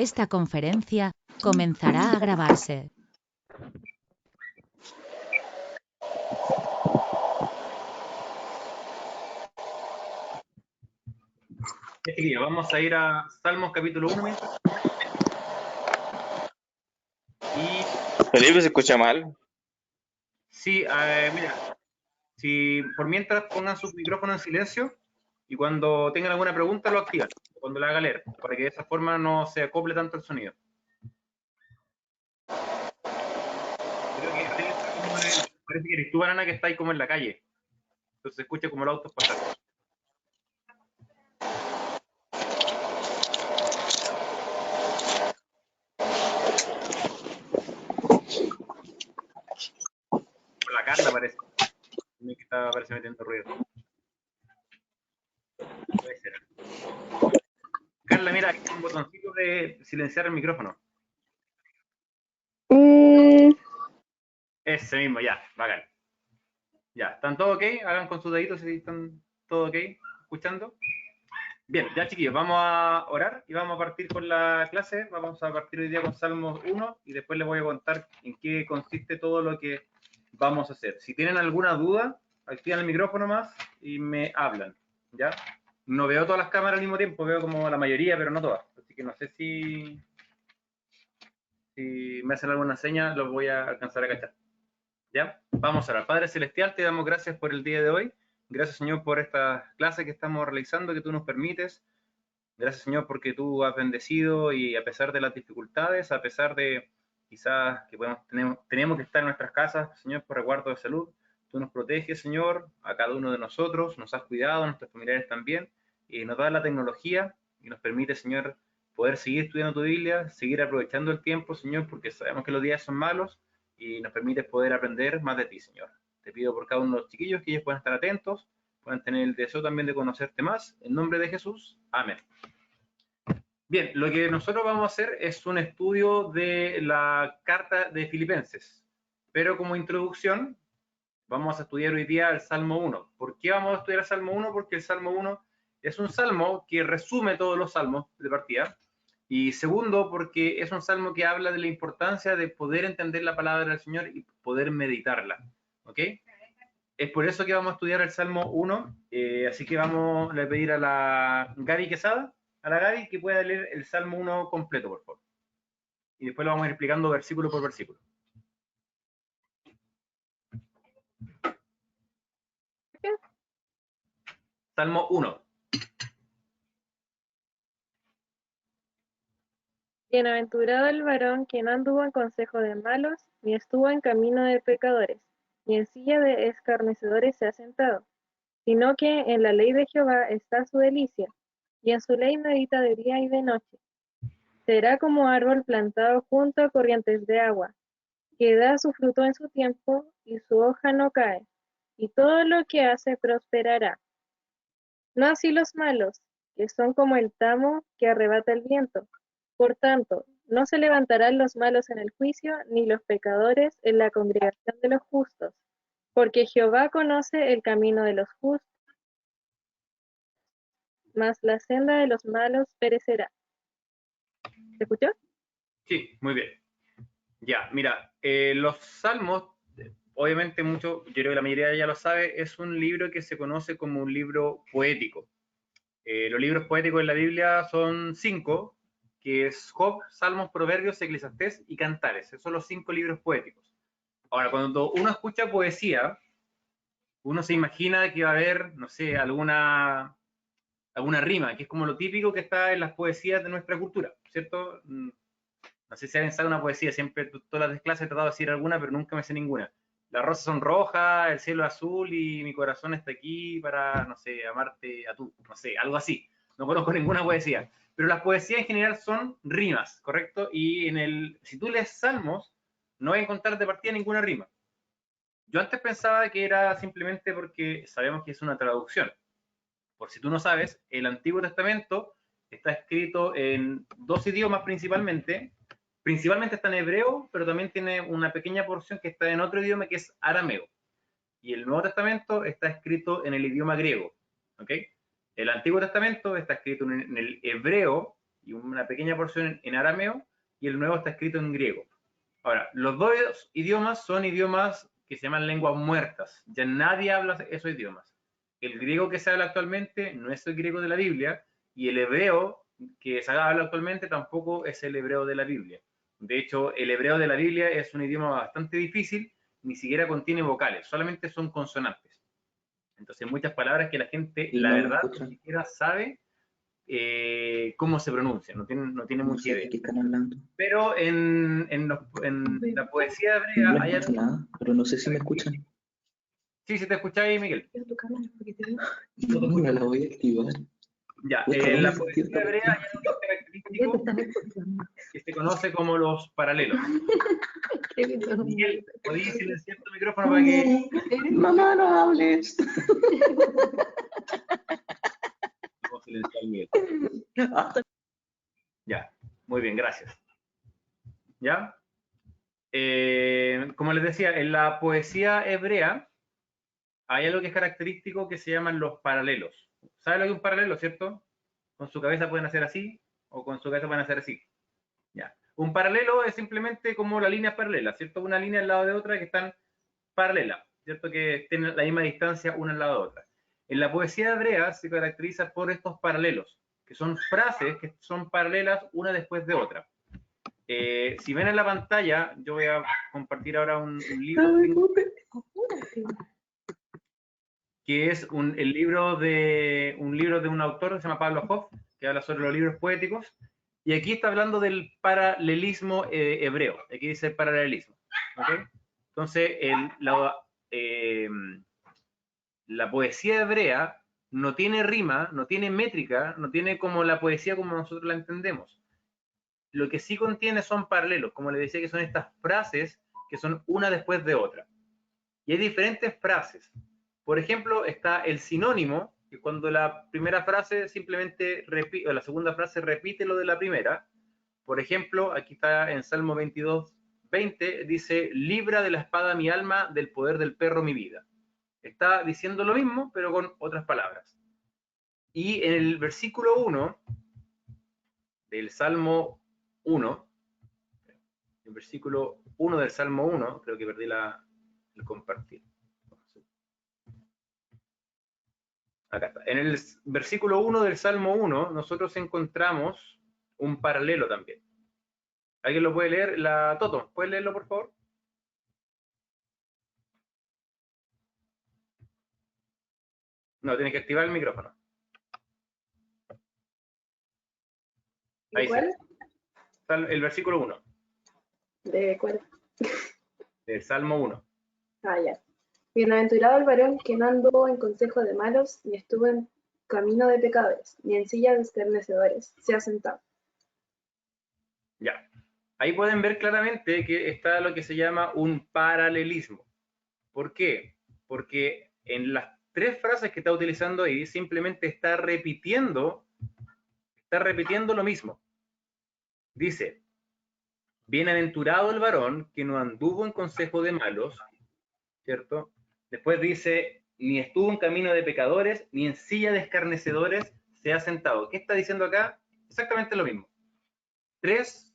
Esta conferencia comenzará a grabarse. Vamos a ir a Salmos capítulo 1 mientras. Felipe, se escucha mal. Sí, mira, si por mientras pongan sus micrófonos en silencio y cuando tengan alguna pregunta lo activan, cuando la haga leer, para que de esa forma no se acople tanto el sonido. Creo que parece que eres tú, Banana, que está ahí como en la calle. Entonces se escucha como los autos pasar. La Carla parece. Que parece metiendo ruido. Puede ser. Carla, mira, hay un botoncito de silenciar el micrófono. Ese mismo, ya, bacán. Ya, ¿están todos ok? Hagan con sus deditos si están todos ok, escuchando. Bien, ya chiquillos, vamos a orar y vamos a partir con la clase. Vamos a partir hoy día con Salmos 1 y después les voy a contar en qué consiste todo lo que vamos a hacer. Si tienen alguna duda, activan el micrófono más y me hablan, ¿ya? No veo todas las cámaras al mismo tiempo, veo como la mayoría, pero no todas. Así que no sé si me hacen alguna seña, los voy a alcanzar a cachar. ¿Ya? Vamos a orar. Padre Celestial, te damos gracias por el día de hoy. Gracias, Señor, por esta clase que estamos realizando, que tú nos permites. Gracias, Señor, porque tú has bendecido y a pesar de las dificultades, a pesar de quizás que tenemos que estar en nuestras casas, Señor, por resguardo de salud, tú nos proteges, Señor, a cada uno de nosotros, nos has cuidado, a nuestros familiares también, y nos da la tecnología y nos permite, Señor, poder seguir estudiando tu Biblia, seguir aprovechando el tiempo, Señor, porque sabemos que los días son malos y nos permite poder aprender más de ti, Señor. Te pido por cada uno de los chiquillos que ellos puedan estar atentos, puedan tener el deseo también de conocerte más. En nombre de Jesús, amén. Bien, lo que nosotros vamos a hacer es un estudio de la carta de Filipenses, pero como introducción vamos a estudiar hoy día el Salmo 1. ¿Por qué vamos a estudiar el Salmo 1? Porque el Salmo 1 es un salmo que resume todos los salmos de partida. Y segundo, porque es un salmo que habla de la importancia de poder entender la palabra del Señor y poder meditarla. ¿Ok? Es por eso que vamos a estudiar el Salmo 1. Así que le voy a pedir a la Gaby Quesada, a la Gaby, que pueda leer el Salmo 1 completo, por favor. Y después lo vamos a ir explicando versículo por versículo. Salmo 1. Bienaventurado el varón que no anduvo en consejo de malos, ni estuvo en camino de pecadores, ni en silla de escarnecedores se ha sentado, sino que en la ley de Jehová está su delicia, y en su ley medita de día y de noche. Será como árbol plantado junto a corrientes de agua, que da su fruto en su tiempo, y su hoja no cae, y todo lo que hace prosperará. No así los malos, que son como el tamo que arrebata el viento. Por tanto, no se levantarán los malos en el juicio, ni los pecadores en la congregación de los justos, porque Jehová conoce el camino de los justos, mas la senda de los malos perecerá. ¿Se escuchó? Sí, muy bien. Ya, mira, los salmos, obviamente yo creo que la mayoría ya lo sabe, es un libro que se conoce como un libro poético. Los libros poéticos en la Biblia son 5, que es Job, Salmos, Proverbios, Eclesiastés y Cantares. Esos son los 5 libros poéticos. Ahora, cuando uno escucha poesía, uno se imagina que va a haber, no sé, alguna rima, que es como lo típico que está en las poesías de nuestra cultura, ¿cierto? No sé si alguien sabe una poesía, siempre todas las clases he tratado de decir alguna, pero nunca me sé ninguna. Las rosas son rojas, el cielo es azul y mi corazón está aquí para, no sé, amarte a tú, no sé, algo así. No conozco ninguna poesía. Pero las poesías en general son rimas, ¿correcto? Y si tú lees Salmos, no vas a encontrar de partida ninguna rima. Yo antes pensaba que era simplemente porque sabemos que es una traducción. Por si tú no sabes, el Antiguo Testamento está escrito en 2 idiomas principalmente. Principalmente está en hebreo, pero también tiene una pequeña porción que está en otro idioma que es arameo. Y el Nuevo Testamento está escrito en el idioma griego. ¿Ok? El Antiguo Testamento está escrito en el hebreo, y una pequeña porción en arameo, y el Nuevo está escrito en griego. Ahora, los dos idiomas son idiomas que se llaman lenguas muertas. Ya nadie habla esos idiomas. El griego que se habla actualmente no es el griego de la Biblia, y el hebreo que se habla actualmente tampoco es el hebreo de la Biblia. De hecho, el hebreo de la Biblia es un idioma bastante difícil, ni siquiera contiene vocales, solamente son consonantes. Entonces, muchas palabras que la gente, Y la no me verdad, ni escuchan. siquiera sabe cómo se pronuncia, no tiene No mucha sé de idea. qué están hablando. Pero en la poesía hebrea No hay escucho algo... nada, pero no sé si me escuchan. Sí, si te escucháis, Miguel. No, no la voy a activar. Ya, Puta, en ¿dónde la se activa poesía esta hebrea hay cuestión? algo característico que se conoce como los paralelos. Miguel, ¿podéis silenciar tu micrófono para que... Mamá, no hables. Vamos a silenciar, Miguel. Ya, muy bien, gracias. ¿Ya? Como les decía, en la poesía hebrea hay algo que es característico que se llaman los paralelos. ¿Saben lo que es un paralelo, cierto? Con su cabeza pueden hacer así o con su cabeza pueden hacer así. Ya. Un paralelo es simplemente como las líneas paralelas, ¿cierto? Una línea al lado de otra que están paralelas, ¿cierto? Que tienen la misma distancia una al lado de otra. En la poesía hebrea se caracteriza por estos paralelos, que son frases que son paralelas una después de otra. Si ven en la pantalla, yo voy a compartir ahora un libro que es el libro de un autor que se llama Pablo Hoff, que habla sobre los libros poéticos, y aquí está hablando del paralelismo hebreo. Aquí dice paralelismo. ¿Okay? Entonces, la poesía hebrea no tiene rima, no tiene métrica, no tiene como la poesía como nosotros la entendemos. Lo que sí contiene son paralelos, como les decía, que son estas frases que son una después de otra. Y hay diferentes frases. Por ejemplo, está el sinónimo, que cuando la primera frase simplemente repite, o la segunda frase repite lo de la primera. Por ejemplo, aquí está en Salmo 22, 20, dice, libra de la espada mi alma, del poder del perro mi vida. Está diciendo lo mismo, pero con otras palabras. Y en el versículo 1 del Salmo 1, el versículo 1 del Salmo 1, creo que perdí el compartir. Acá está. En el versículo 1 del Salmo 1, nosotros encontramos un paralelo también. ¿Alguien lo puede leer? Toto, ¿puedes leerlo, por favor? No, tienes que activar el micrófono. Ahí sí. ¿Cuál? El versículo 1 ¿De cuál? del Salmo 1. Ah, ya. Bienaventurado el varón que no anduvo en consejo de malos, ni estuvo en camino de pecadores, ni en silla de escarnecedores, se ha sentado. Ya. Ahí pueden ver claramente que está lo que se llama un paralelismo. ¿Por qué? Porque en las tres frases que está utilizando ahí simplemente está repitiendo lo mismo. Dice, bienaventurado el varón que no anduvo en consejo de malos, ¿cierto? Después dice, ni estuvo en camino de pecadores, ni en silla de escarnecedores se ha sentado. ¿Qué está diciendo acá? Exactamente lo mismo. Tres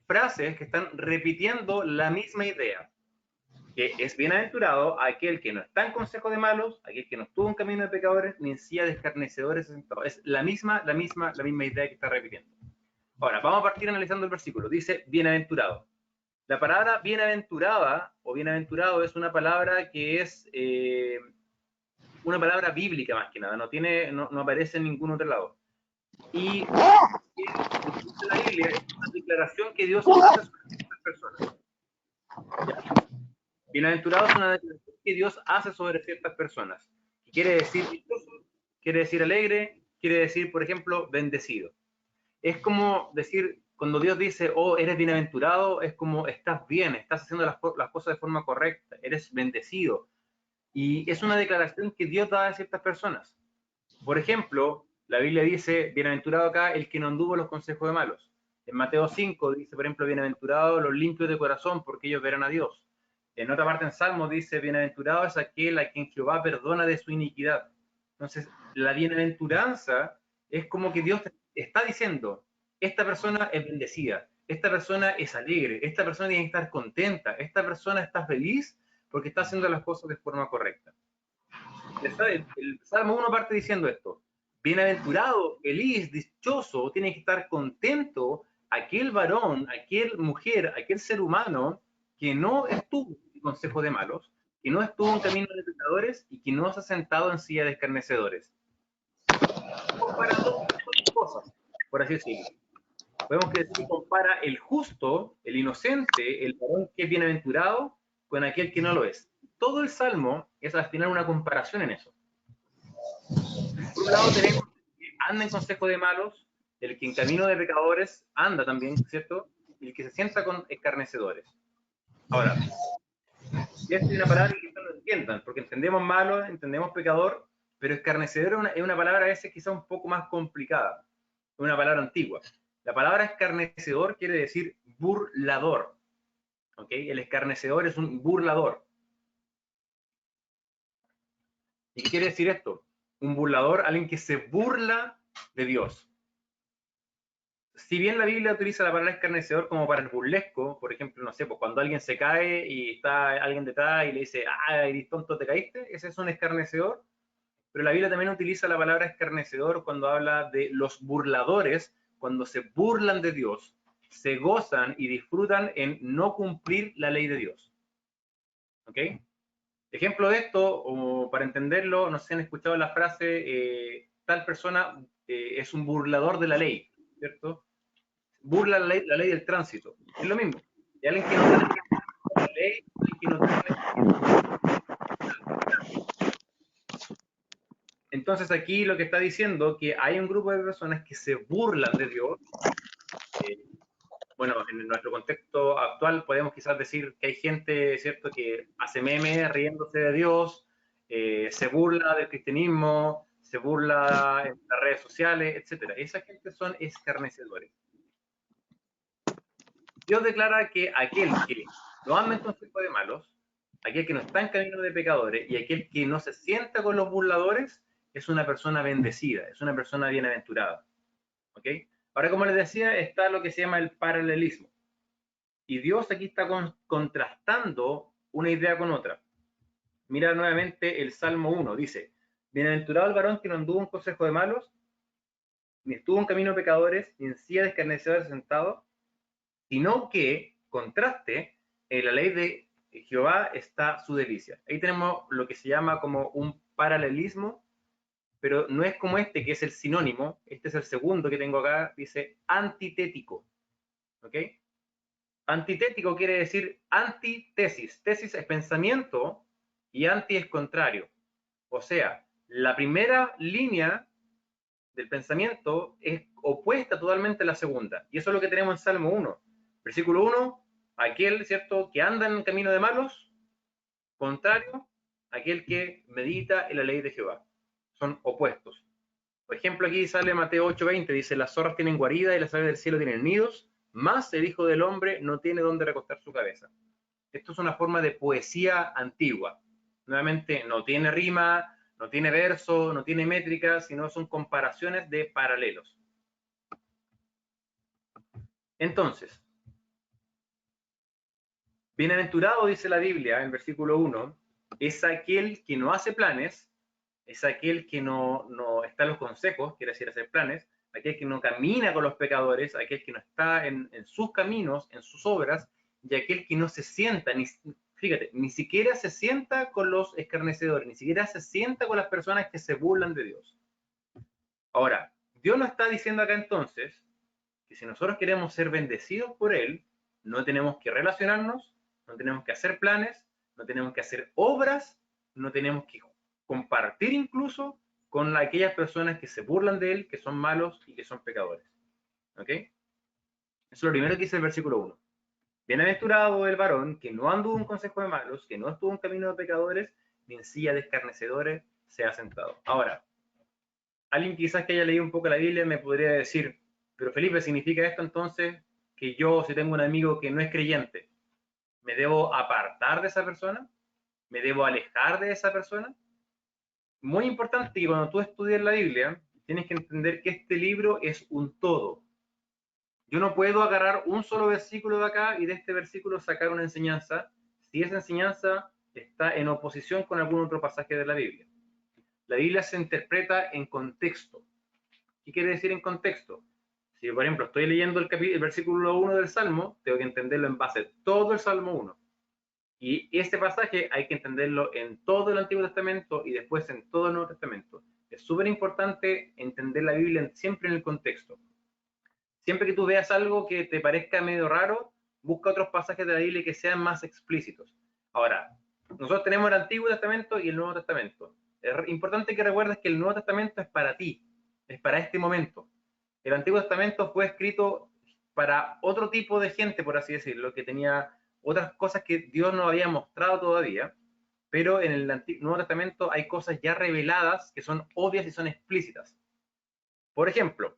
frases que están repitiendo la misma idea, que es bienaventurado aquel que no está en consejo de malos, aquel que no estuvo en camino de pecadores, ni en silla de escarnecedores. Es la misma idea que está repitiendo. Ahora, vamos a partir analizando el versículo. Dice, bienaventurado. La palabra bienaventurada o bienaventurado es una palabra que es una palabra bíblica más que nada, no aparece en ningún otro lado. Y en la Biblia es una declaración que Dios hace sobre ciertas personas. ¿Ya? Bienaventurado es una declaración que Dios hace sobre ciertas personas. Quiere decir dichoso, quiere decir alegre, quiere decir, por ejemplo, bendecido. Es como decir, cuando Dios dice, oh, eres bienaventurado, es como estás bien, estás haciendo las cosas de forma correcta, eres bendecido. Y es una declaración que Dios da a ciertas personas. Por ejemplo, la Biblia dice, bienaventurado acá el que no anduvo en los consejos de malos. En Mateo 5 dice, por ejemplo, bienaventurados los limpios de corazón, porque ellos verán a Dios. En otra parte en Salmos dice, bienaventurado es aquel a quien Jehová perdona de su iniquidad. Entonces, la bienaventuranza Es como que Dios te está diciendo, esta persona es bendecida, esta persona es alegre, esta persona tiene que estar contenta, esta persona está feliz porque está haciendo las cosas de forma correcta. El Salmo 1 parte diciendo esto: bienaventurado, feliz, dichoso, tiene que estar contento aquel varón, aquel mujer, aquel ser humano que no estuvo en consejo de malos, que no estuvo en camino de pecadores y que no se ha sentado en silla de escarnecedores. Compara dos cosas, por así decirlo. Podemos decir que compara el justo, el inocente, el varón que es bienaventurado, con aquel que no lo es. Todo el Salmo es al final una comparación en eso. Por un lado tenemos el que anda en consejo de malos, el que en camino de pecadores anda también, ¿cierto? Y el que se sienta con escarnecedores. Ahora, y esta es una palabra que quizás no entiendan, porque entendemos malo, entendemos pecador, pero escarnecedor es una palabra a veces quizá un poco más complicada, es una palabra antigua. La palabra escarnecedor quiere decir burlador, ¿ok? El escarnecedor es un burlador. ¿Y qué quiere decir esto? Un burlador, alguien que se burla de Dios. Si bien la Biblia utiliza la palabra escarnecedor como para el burlesco, por ejemplo, no sé, pues cuando alguien se cae y está alguien detrás y le dice, ah, eres tonto, te caíste, ese es un escarnecedor, pero la Biblia también utiliza la palabra escarnecedor cuando habla de los burladores, cuando se burlan de Dios, se gozan y disfrutan en no cumplir la ley de Dios. ¿Ok? Ejemplo de esto, o para entenderlo, no sé si han escuchado la frase, tal persona es un burlador de la ley, ¿cierto? Burla la ley del tránsito. Es lo mismo. Y alguien que no tiene la ley, alguien que no tiene... Entonces aquí lo que está diciendo que hay un grupo de personas que se burlan de Dios. Bueno, en nuestro contexto actual podemos quizás decir que hay gente, ¿cierto?, que hace memes riéndose de Dios, se burla del cristianismo, se burla en las redes sociales, etc. Esa gente son escarnecedores. Dios declara que aquel que no anda en consejo de malos, aquel que no está en camino de pecadores y aquel que no se sienta con los burladores es una persona bendecida, es una persona bienaventurada. ¿Ok? Ahora, como les decía, está lo que se llama el paralelismo. Y Dios aquí está contrastando una idea con otra. Mira nuevamente el Salmo 1, dice, bienaventurado el varón que no anduvo en consejo de malos, ni estuvo en camino de pecadores, ni en silla de escarnecedores sentado, sino que, contraste, en la ley de Jehová está su delicia. Ahí tenemos lo que se llama como un paralelismo, pero no es como este, que es el sinónimo. Este es el segundo que tengo acá, dice antitético. ¿Ok? Antitético quiere decir antitesis. Tesis es pensamiento y anti es contrario. O sea, la primera línea del pensamiento es opuesta totalmente a la segunda. Y eso es lo que tenemos en Salmo 1. Versículo 1, aquel, ¿cierto?, que anda en camino de malos, contrario, aquel que medita en la ley de Jehová. Son opuestos. Por ejemplo, aquí sale Mateo 8:20, dice, las zorras tienen guarida y las aves del cielo tienen nidos, mas el Hijo del Hombre no tiene dónde recostar su cabeza. Esto es una forma de poesía antigua. Nuevamente, no tiene rima, no tiene verso, no tiene métrica, sino son comparaciones de paralelos. Entonces, bienaventurado, dice la Biblia en versículo 1, es aquel que no hace planes, es aquel que no está en los consejos, quiere decir hacer planes, aquel que no camina con los pecadores, aquel que no está en sus caminos, en sus obras, y aquel que no se sienta, fíjate, ni siquiera se sienta con los escarnecedores, ni siquiera se sienta con las personas que se burlan de Dios. Ahora, Dios nos está diciendo acá entonces que si nosotros queremos ser bendecidos por Él, no tenemos que relacionarnos, no tenemos que hacer planes, no tenemos que hacer obras, no tenemos que compartir incluso con aquellas personas que se burlan de Él, que son malos y que son pecadores. ¿Ok? Eso es lo primero que dice el versículo 1. Bienaventurado el varón que no anduvo en consejo de malos, que no estuvo en camino de pecadores, ni en silla de escarnecedores se ha sentado. Ahora, alguien quizás que haya leído un poco la Biblia me podría decir, pero Felipe, ¿significa esto entonces que yo, si tengo un amigo que no es creyente, me debo apartar de esa persona? ¿Me debo alejar de esa persona? Muy importante que cuando tú estudias la Biblia, tienes que entender que este libro es un todo. Yo no puedo agarrar un solo versículo de acá y de este versículo sacar una enseñanza si esa enseñanza está en oposición con algún otro pasaje de la Biblia. La Biblia se interpreta en contexto. ¿Qué quiere decir en contexto? Si, por ejemplo, estoy leyendo el versículo 1 del Salmo, tengo que entenderlo en base a todo el Salmo 1. Y este pasaje hay que entenderlo en todo el Antiguo Testamento y después en todo el Nuevo Testamento. Es súper importante entender la Biblia siempre en el contexto. Siempre que tú veas algo que te parezca medio raro, busca otros pasajes de la Biblia que sean más explícitos. Ahora, nosotros tenemos el Antiguo Testamento y el Nuevo Testamento. Es importante que recuerdes que el Nuevo Testamento es para ti, es para este momento. El Antiguo Testamento fue escrito para otro tipo de gente, por así decirlo, que tenía otras cosas que Dios no había mostrado todavía, pero en el Nuevo Testamento hay cosas ya reveladas que son obvias y son explícitas. Por ejemplo,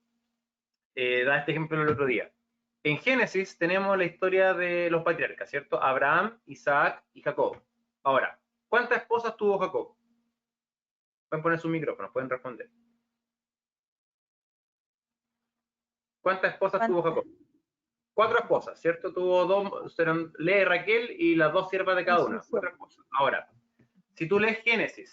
da este ejemplo el otro día. En Génesis tenemos la historia de los patriarcas, ¿cierto? Abraham, Isaac y Jacob. Ahora, ¿cuántas esposas tuvo Jacob? Pueden poner su micrófono, pueden responder. ¿Cuántas esposas tuvo Jacob? 4 esposas, ¿cierto? Tuvo 2, eran Lea y Raquel y las 2 siervas de cada una. 4 esposas. Ahora, si tú lees Génesis,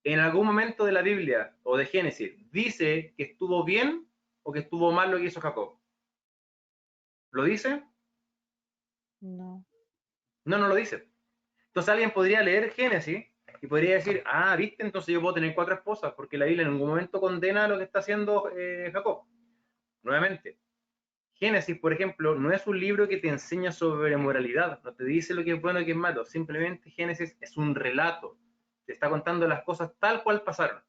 en algún momento de la Biblia o de Génesis, ¿dice que estuvo bien o que estuvo mal lo que hizo Jacob? ¿Lo dice? No. No, no lo dice. Entonces alguien podría leer Génesis y podría decir, ah, viste, entonces yo puedo tener 4 esposas, porque la Biblia en ningún momento condena lo que está haciendo Jacob. Nuevamente, Génesis, por ejemplo, no es un libro que te enseña sobre moralidad, no te dice lo que es bueno y lo que es malo, simplemente Génesis es un relato, te está contando las cosas tal cual pasaron.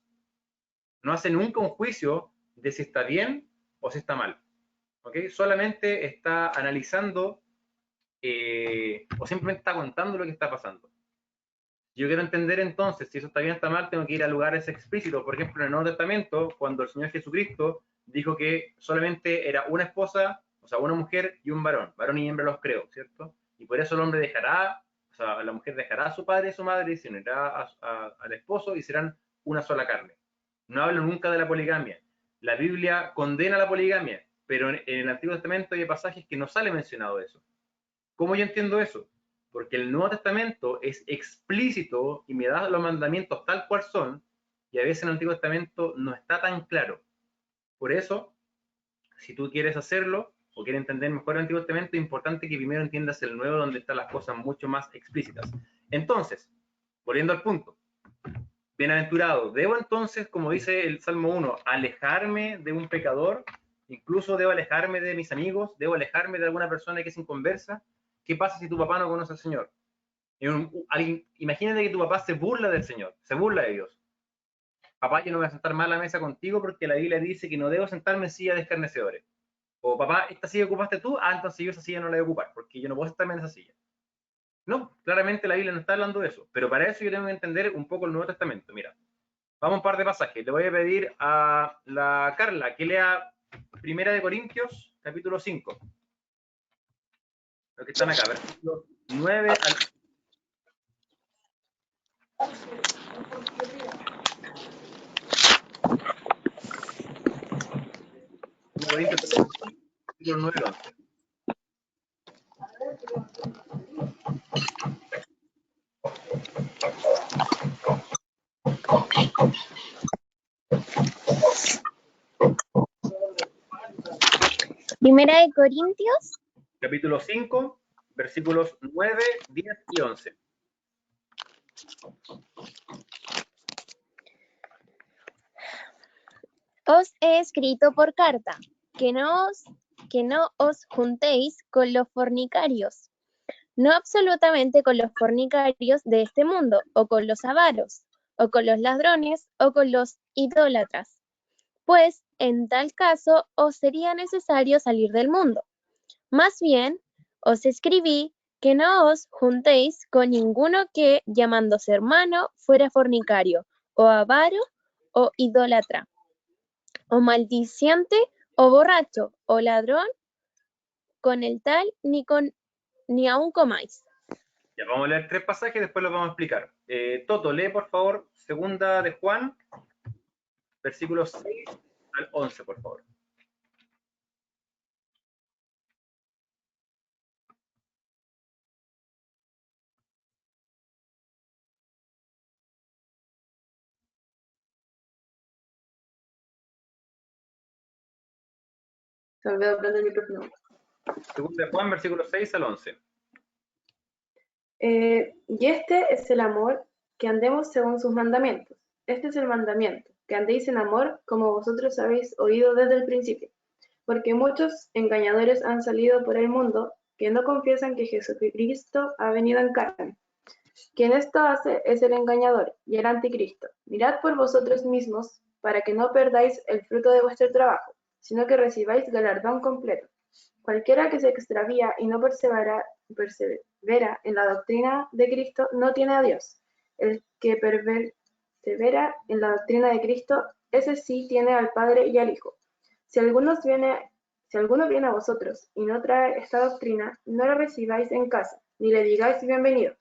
No hace nunca un juicio de si está bien o si está mal. ¿Okay? Solamente está analizando o simplemente está contando lo que está pasando. Yo quiero entender entonces si eso está bien o está mal, tengo que ir a lugares explícitos. Por ejemplo, en el Nuevo Testamento, cuando el Señor Jesucristo dijo que solamente era una esposa, o sea, una mujer y un varón y hembra los creo, ¿cierto? Y por eso el hombre dejará, o sea, la mujer dejará a su padre y a su madre y se unirá al esposo y serán una sola carne. No hablo nunca de la poligamia. La Biblia condena la poligamia, pero en el Antiguo Testamento hay pasajes que no sale mencionado eso. ¿Cómo yo entiendo eso? Porque el Nuevo Testamento es explícito y me da los mandamientos tal cual son, y a veces en el Antiguo Testamento no está tan claro. Por eso, si tú quieres hacerlo o quieres entender mejor el Antiguo Testamento, es importante que primero entiendas el Nuevo, donde están las cosas mucho más explícitas. Entonces, volviendo al punto, bienaventurado, ¿debo entonces, como dice el Salmo 1, alejarme de un pecador? Incluso debo alejarme de mis amigos, debo alejarme de alguna persona que es inconversa. ¿Qué pasa si tu papá no conoce al Señor? Imagínate que tu papá se burla del Señor, se burla de Dios. Papá, yo no voy a sentar más a la mesa contigo porque la Biblia dice que no debo sentarme en silla de escarnecedores. O papá, ¿esta silla ocupaste tú? Ah, entonces yo esa silla no la voy a ocupar porque yo no puedo sentarme en esa silla. No, claramente la Biblia no está hablando de eso. Pero para eso yo tengo que entender un poco el Nuevo Testamento. Mira, vamos a un par de pasajes. Le voy a pedir a la Carla que lea 1 Corintios, capítulo 5. Los que están acá, versículos 9 al... Corintios, capítulo 9 al 11. Primera de Corintios, Capítulo 5, versículos 9, 10 y 11. os he escrito por carta, que no os juntéis con los fornicarios, no absolutamente con los fornicarios de este mundo, o con los avaros, o con los ladrones, o con los idólatras, pues en tal caso os sería necesario salir del mundo. Más bien, os escribí que no os juntéis con ninguno que, llamándose hermano, fuera fornicario, o avaro, o idólatra, o maldiciente, o borracho, o ladrón, con el tal ni aun comáis. Ya, vamos a leer 3 pasajes, después los vamos a explicar. Toto, lee por favor, segunda de Juan, versículos 6 al 11, por favor. Se me olvidó prender el micrófono. Segunda de Juan, versículo 6 al 11. Y este es el amor, que andemos según sus mandamientos. Este es el mandamiento, que andéis en amor, como vosotros habéis oído desde el principio. Porque muchos engañadores han salido por el mundo, que no confiesan que Jesucristo ha venido en carne. Quien esto hace es el engañador y el anticristo. Mirad por vosotros mismos, para que no perdáis el fruto de vuestro trabajo, sino que recibáis galardón completo. Cualquiera que se extravía y no persevera en la doctrina de Cristo no tiene a Dios. El que persevera en la doctrina de Cristo, ese sí tiene al Padre y al Hijo. Si alguno viene a vosotros y no trae esta doctrina, no lo recibáis en casa, ni le digáis bienvenido,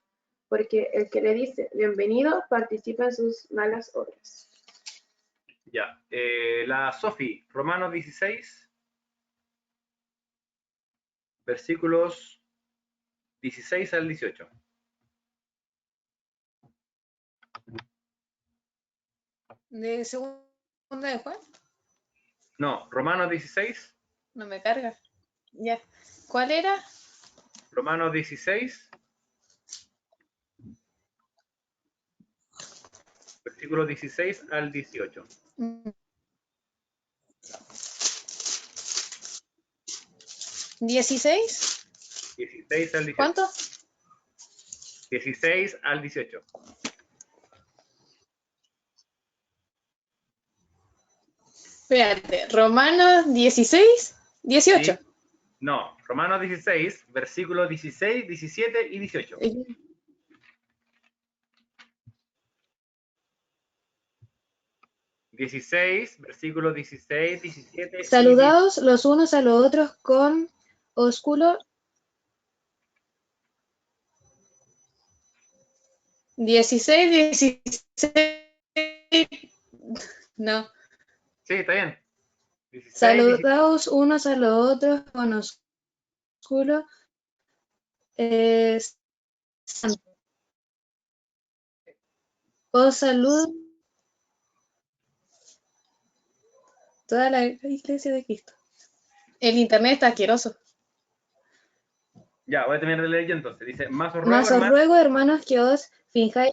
porque el que le dice bienvenido participa en sus malas obras. Ya. La Sofi, Romanos 16, versículos 16 al 18. ¿De segunda de Juan? No, Romanos 16, No me carga. Ya. ¿Cuál era? Romanos 16, versículos 16 al 18. Mm. 16. 16 al 18. ¿Cuánto? 16 al 18. Espérate, Romanos 16, 18. Sí. No, Romanos 16, versículos 16, 17 y 18. 16, versículos 16, 17. Saludaos los unos a los otros con ósculo. 16, 16. No. Sí, está bien. 16, Saludaos unos a los otros con ósculo. Os saludo toda la iglesia de Cristo. El internet está asqueroso. Ya, voy a terminar de leer yo entonces. Dice, más os Mas os hermanos, ruego, hermanos, que os finjáis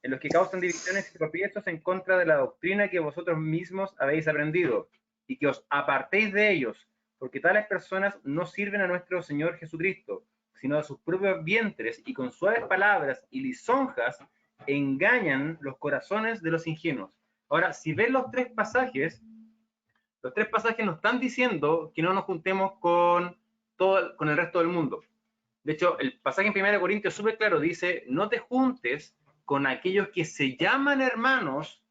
en los que causan divisiones y tropiezos en contra de la doctrina que vosotros mismos habéis aprendido, y que os apartéis de ellos, porque tales personas no sirven a nuestro Señor Jesucristo, sino a sus propios vientres, y con suaves palabras y lisonjas engañan los corazones de los ingenuos. Ahora, si ven los tres pasajes nos están diciendo que no nos juntemos con el resto del mundo. De hecho, el pasaje en 1 Corintios súper claro dice, no te juntes con aquellos que se llaman hermanos,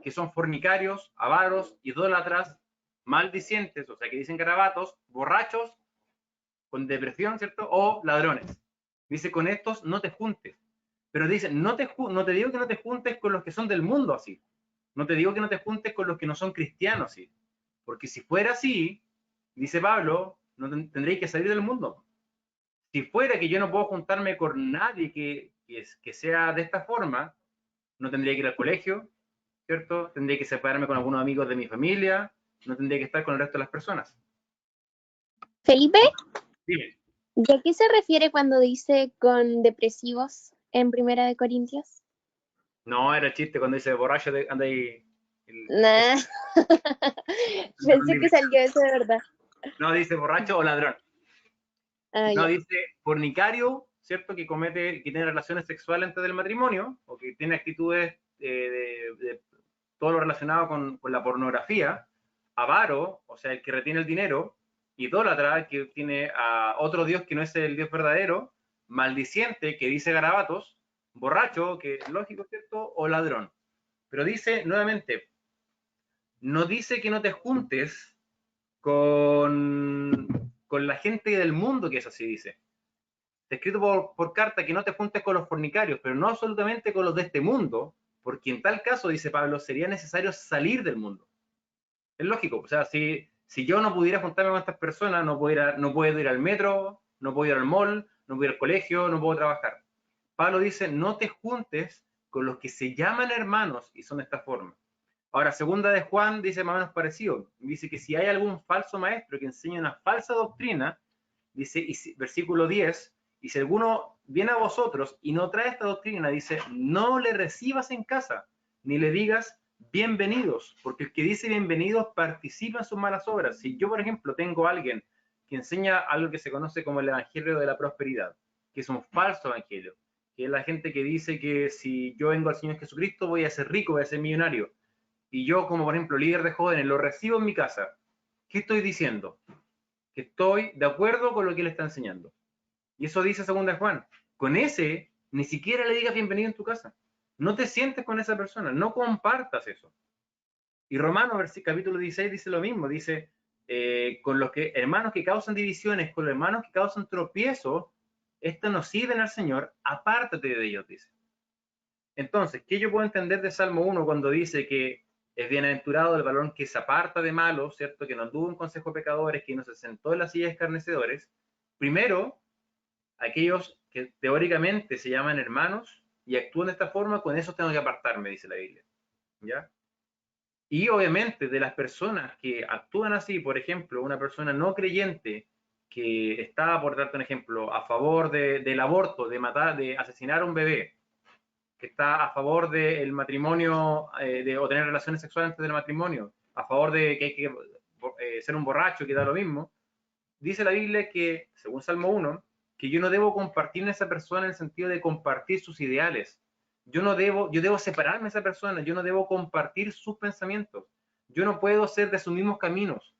que son fornicarios, avaros, idólatras, maldicientes, o sea, que dicen garabatos, borrachos, con depresión, ¿cierto? O ladrones. Dice, con estos no te juntes. Pero dice, no te digo que no te juntes con los que son del mundo así. No te digo que no te juntes con los que no son cristianos así. Porque si fuera así, dice Pablo, no tendréis que salir del mundo. Si fuera que yo no puedo juntarme con nadie que sea de esta forma, no tendría que ir al colegio, ¿cierto? Tendría que separarme con algunos amigos de mi familia, no tendría que estar con el resto de las personas. Felipe, Dime. ¿de qué se refiere cuando dice con depresivos en 1 Corintios? No, era chiste cuando dice borracho, anda ahí. Nah. Pensé que salió eso de verdad. No, dice borracho o ladrón. No, Ya. dice fornicario, ¿cierto? Que tiene relaciones sexuales antes del matrimonio, o que tiene actitudes de todo lo relacionado con la pornografía. Avaro, o sea, el que retiene el dinero. Idólatra, que tiene a otro Dios que no es el Dios verdadero. Maldiciente, que dice garabatos. Borracho, que es lógico, ¿cierto? O ladrón. Pero dice, nuevamente, no dice que no te juntes con la gente del mundo, que es así, dice. Está escrito por carta que no te juntes con los fornicarios, pero no absolutamente con los de este mundo, porque en tal caso, dice Pablo, sería necesario salir del mundo. Es lógico, o sea, si yo no pudiera juntarme con estas personas, no puedo ir al metro, no puedo ir al mall, no puedo ir al colegio, no puedo trabajar. Pablo dice, no te juntes con los que se llaman hermanos y son de esta forma. Ahora, segunda de Juan dice más o menos parecido. Dice que si hay algún falso maestro que enseña una falsa doctrina, dice, versículo 10, y si alguno viene a vosotros y no trae esta doctrina, dice, no le recibas en casa, ni le digas bienvenidos, porque el que dice bienvenidos participa en sus malas obras. Si yo, por ejemplo, tengo a alguien que enseña algo que se conoce como el evangelio de la prosperidad, que es un falso evangelio, que es la gente que dice que si yo vengo al Señor Jesucristo voy a ser rico, voy a ser millonario, y yo como, por ejemplo, líder de jóvenes, lo recibo en mi casa, ¿qué estoy diciendo? Que estoy de acuerdo con lo que él está enseñando. Y eso dice segunda Juan. Con ese, ni siquiera le digas bienvenido en tu casa. No te sientes con esa persona, no compartas eso. Y Romanos, capítulo 16, dice lo mismo. Dice, con los hermanos que causan divisiones, con los hermanos que causan tropiezos, estos no sirven al Señor, apártate de ellos, dice. Entonces, ¿qué yo puedo entender de Salmo 1 cuando dice que es bienaventurado el varón que se aparta de malos, ¿cierto? Que no anduvo en consejo de pecadores, que no se sentó en la silla de escarnecedores? Primero, aquellos que teóricamente se llaman hermanos y actúan de esta forma, con eso tengo que apartarme, dice la Biblia, ¿ya? Y obviamente de las personas que actúan así, por ejemplo, una persona no creyente que está, por darte un ejemplo, a favor del aborto, de matar, de asesinar a un bebé, que está a favor del matrimonio, o tener relaciones sexuales antes del matrimonio, a favor de que hay que ser un borracho, que da lo mismo, dice la Biblia que, según Salmo 1, que yo no debo compartir en esa persona en el sentido de compartir sus ideales. Yo debo separarme de esa persona, yo no debo compartir sus pensamientos. Yo no puedo ser de sus mismos caminos.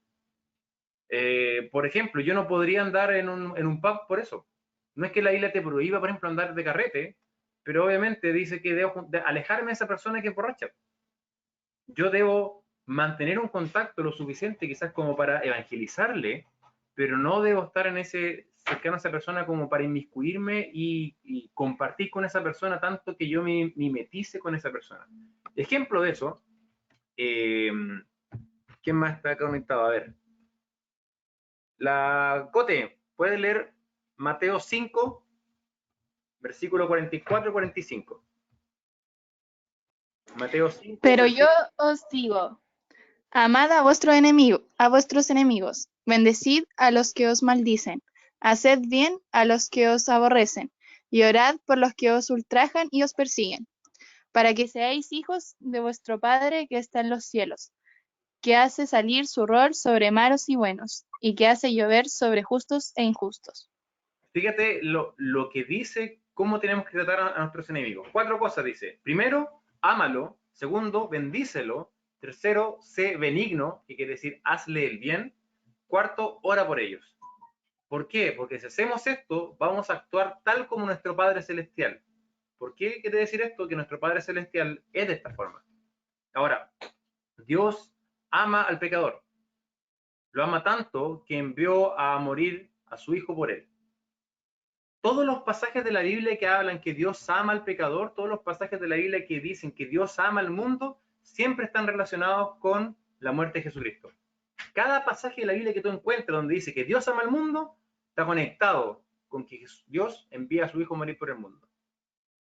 Por ejemplo, yo no podría andar en un pub por eso. No es que la Biblia te prohíba, por ejemplo, andar de carrete, pero obviamente dice que debo alejarme de esa persona que es borracha. Yo debo mantener un contacto lo suficiente quizás como para evangelizarle, pero no debo estar cercano a esa persona como para inmiscuirme y compartir con esa persona tanto que yo me mimetice con esa persona. Ejemplo de eso, ¿quién más está conectado? A ver. La Cote, ¿puedes leer Mateo 5, versículo 44 y 45? Mateo 5. Pero yo os digo, amad a vuestros enemigos, bendecid a los que os maldicen, haced bien a los que os aborrecen, y orad por los que os ultrajan y os persiguen, para que seáis hijos de vuestro Padre que está en los cielos, que hace salir su rol sobre malos y buenos, y que hace llover sobre justos e injustos. Fíjate lo que dice, cómo tenemos que tratar a nuestros enemigos. 4 cosas dice. Primero, ámalo. Segundo, bendícelo. Tercero, sé benigno, que quiere decir hazle el bien. Cuarto, ora por ellos. ¿Por qué? Porque si hacemos esto, vamos a actuar tal como nuestro Padre Celestial. ¿Por qué quiere decir esto? Que nuestro Padre Celestial es de esta forma. Ahora, Dios ama al pecador. Lo ama tanto que envió a morir a su Hijo por él. Todos los pasajes de la Biblia que hablan que Dios ama al pecador, todos los pasajes de la Biblia que dicen que Dios ama al mundo, siempre están relacionados con la muerte de Jesucristo. Cada pasaje de la Biblia que tú encuentres donde dice que Dios ama al mundo, está conectado con que Dios envía a su Hijo a morir por el mundo.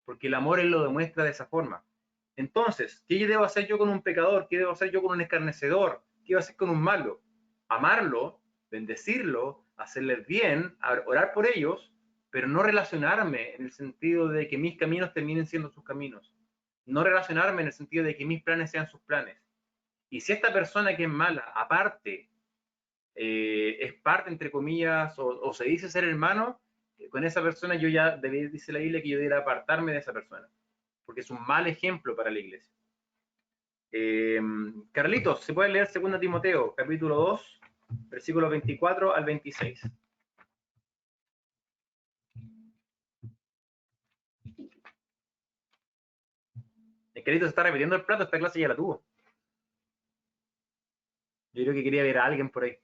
Porque el amor Él lo demuestra de esa forma. Entonces, ¿qué debo hacer yo con un pecador? ¿Qué debo hacer yo con un escarnecedor? ¿Qué debo hacer con un malo? Amarlo, bendecirlo, hacerles bien, orar por ellos, pero no relacionarme en el sentido de que mis caminos terminen siendo sus caminos. No relacionarme en el sentido de que mis planes sean sus planes. Y si esta persona que es mala, aparte, es parte, entre comillas, o se dice ser hermano, con esa persona yo ya, dice la Biblia, que yo debería apartarme de esa persona, porque es un mal ejemplo para la iglesia. Carlitos, ¿se puede leer 2 Timoteo, capítulo 2, versículos 24 al 26? El Carlitos está repitiendo el plato, esta clase ya la tuvo. Yo creo que quería ver a alguien por ahí.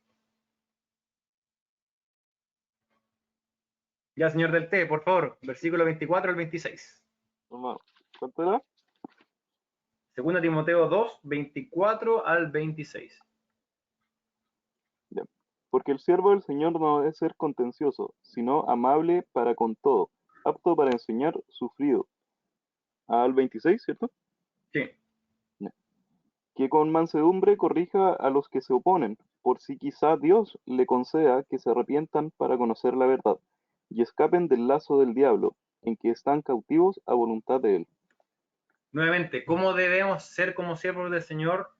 Ya, señor del T, por favor, versículo 24 al 26. ¿Cuánto era? 2 Timoteo 2, 24 al 26. Porque el siervo del Señor no debe ser contencioso, sino amable para con todo, apto para enseñar, sufrido. Al 26, ¿cierto? Sí. Que con mansedumbre corrija a los que se oponen, por si quizá Dios le conceda que se arrepientan para conocer la verdad, y escapen del lazo del diablo, en que están cautivos a voluntad de él. Nuevamente, ¿cómo debemos ser como siervos del Señor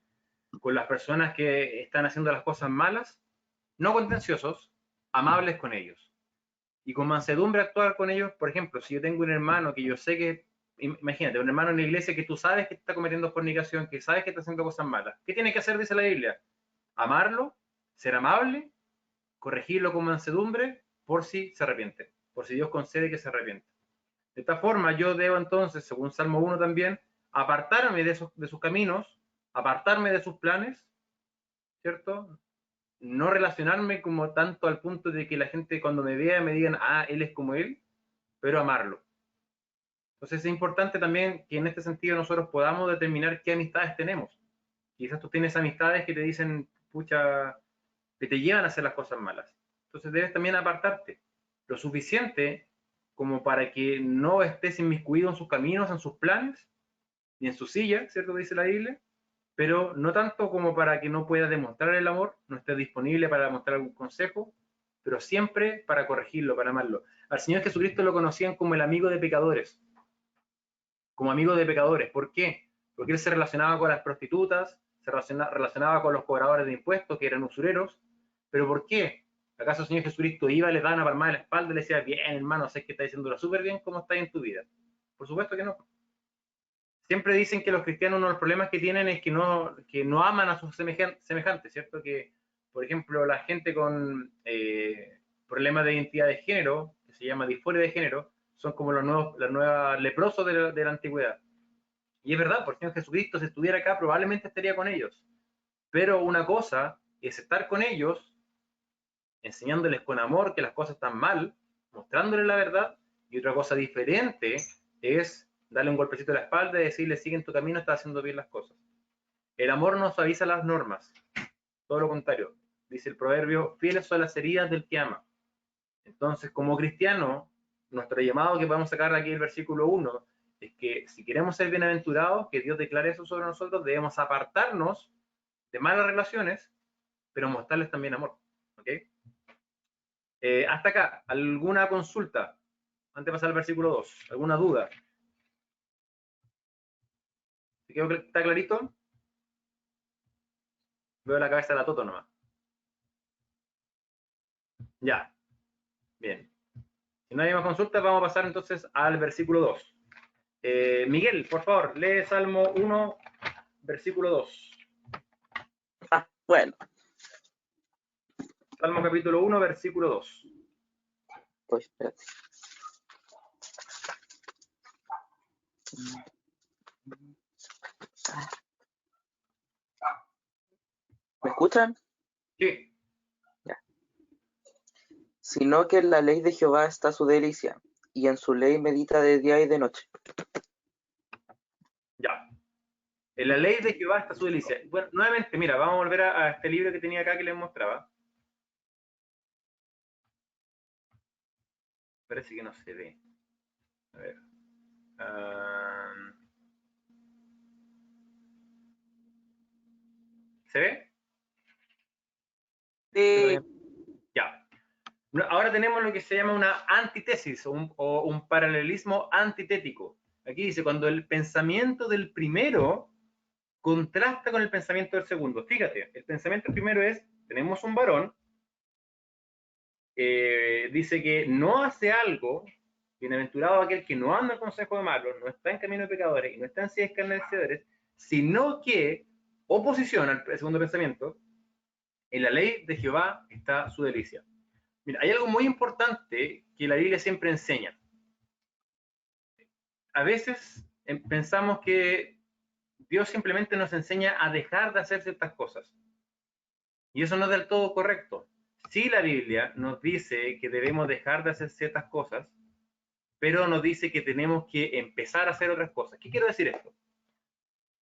con las personas que están haciendo las cosas malas? No contenciosos, amables con ellos. Y con mansedumbre actuar con ellos. Por ejemplo, si yo tengo un hermano que yo sé que, imagínate, un hermano en la iglesia que tú sabes que está cometiendo fornicación, que sabes que está haciendo cosas malas. ¿Qué tiene que hacer, dice la Biblia? Amarlo, ser amable, corregirlo con mansedumbre, por si se arrepiente, por si Dios concede que se arrepiente. De esta forma, yo debo entonces, según Salmo 1 también, apartarme de sus caminos, apartarme de sus planes, ¿cierto? No relacionarme como tanto al punto de que la gente cuando me vea me digan, ah, él es como él, pero amarlo. Entonces es importante también que en este sentido nosotros podamos determinar qué amistades tenemos. Quizás tú tienes amistades que te dicen, pucha, que te llevan a hacer las cosas malas. Entonces debes también apartarte lo suficiente como para que no estés inmiscuido en sus caminos, en sus planes, ni en su silla, ¿cierto? Dice la Biblia, pero no tanto como para que no puedas demostrar el amor, no estés disponible para demostrar algún consejo, pero siempre para corregirlo, para amarlo. Al Señor Jesucristo lo conocían como el amigo de pecadores, como amigo de pecadores. ¿Por qué? Porque él se relacionaba con las prostitutas, se relacionaba con los cobradores de impuestos, que eran usureros. ¿Pero por qué? ¿Acaso el Señor Jesucristo iba, le daba una palmada en la espalda y le decía, bien, hermano, sé que estás diciéndolo súper bien, ¿cómo estás en tu vida? Por supuesto que no. Siempre dicen que los cristianos uno de los problemas que tienen es que no aman a sus semejantes, ¿cierto? Que, por ejemplo, la gente con problemas de identidad de género, que se llama disforia de género, son como los nuevos leprosos de la antigüedad. Y es verdad, por Señor Jesucristo, si estuviera acá, probablemente estaría con ellos. Pero una cosa es estar con ellos, enseñándoles con amor que las cosas están mal, mostrándoles la verdad, y otra cosa diferente es darle un golpecito a la espalda y decirle, sigue en tu camino, estás haciendo bien las cosas. El amor no suaviza las normas, todo lo contrario. Dice el proverbio, fieles son las heridas del que ama. Entonces, como cristiano, nuestro llamado que podemos sacar aquí del versículo 1 es que si queremos ser bienaventurados, que Dios declare eso sobre nosotros, debemos apartarnos de malas relaciones, pero mostrarles también amor. ¿Ok? Hasta acá, ¿alguna consulta? Antes de pasar al versículo 2, ¿alguna duda? ¿Está clarito? Veo la cabeza de la Toto nomás. Ya. Bien. Si no hay más consultas, vamos a pasar entonces al versículo 2. Miguel, por favor, lee Salmo 1, versículo 2. Bueno, Salmo capítulo 1, versículo 2. pues espérate. ¿Me escuchan? Sí. Ya. Sino que en la ley de Jehová está su delicia, y en su ley medita de día y de noche. Ya. En la ley de Jehová está su delicia. Bueno, nuevamente, mira, vamos a volver a este libro que tenía acá que les mostraba. Parece que no se ve. A ver. ¿Se ve? Sí. Ya. Ahora tenemos lo que se llama una antítesis o un paralelismo antitético. Aquí dice, cuando el pensamiento del primero contrasta con el pensamiento del segundo. Fíjate, el pensamiento primero es, tenemos un varón, dice que no hace algo, bienaventurado aquel que no anda en consejo de malos, no está en camino de pecadores y no está en silla de escarnecedores, sino que oposición al segundo pensamiento, en la ley de Jehová está su delicia. Mira, hay algo muy importante que la Biblia siempre enseña. A veces pensamos que Dios simplemente nos enseña a dejar de hacer ciertas cosas. Y eso no es del todo correcto. Sí, la Biblia nos dice que debemos dejar de hacer ciertas cosas, pero nos dice que tenemos que empezar a hacer otras cosas. ¿Qué quiero decir esto?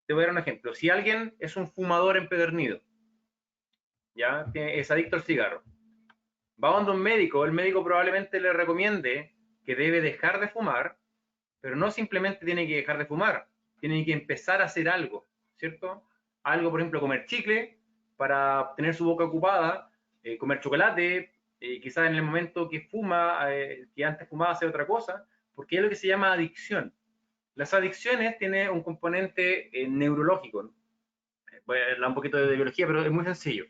Te voy a dar un ejemplo. Si alguien es un fumador empedernido, ¿ya? Es adicto al cigarro, va donde un médico, el médico probablemente le recomiende que debe dejar de fumar, pero no simplemente tiene que dejar de fumar, tiene que empezar a hacer algo, ¿cierto? Algo, por ejemplo, comer chicle para tener su boca ocupada, comer chocolate, quizás en el momento que fuma, que antes fumaba, hacer otra cosa, porque es lo que se llama adicción. Las adicciones tienen un componente neurológico, ¿no? Voy a hablar un poquito de biología, pero es muy sencillo.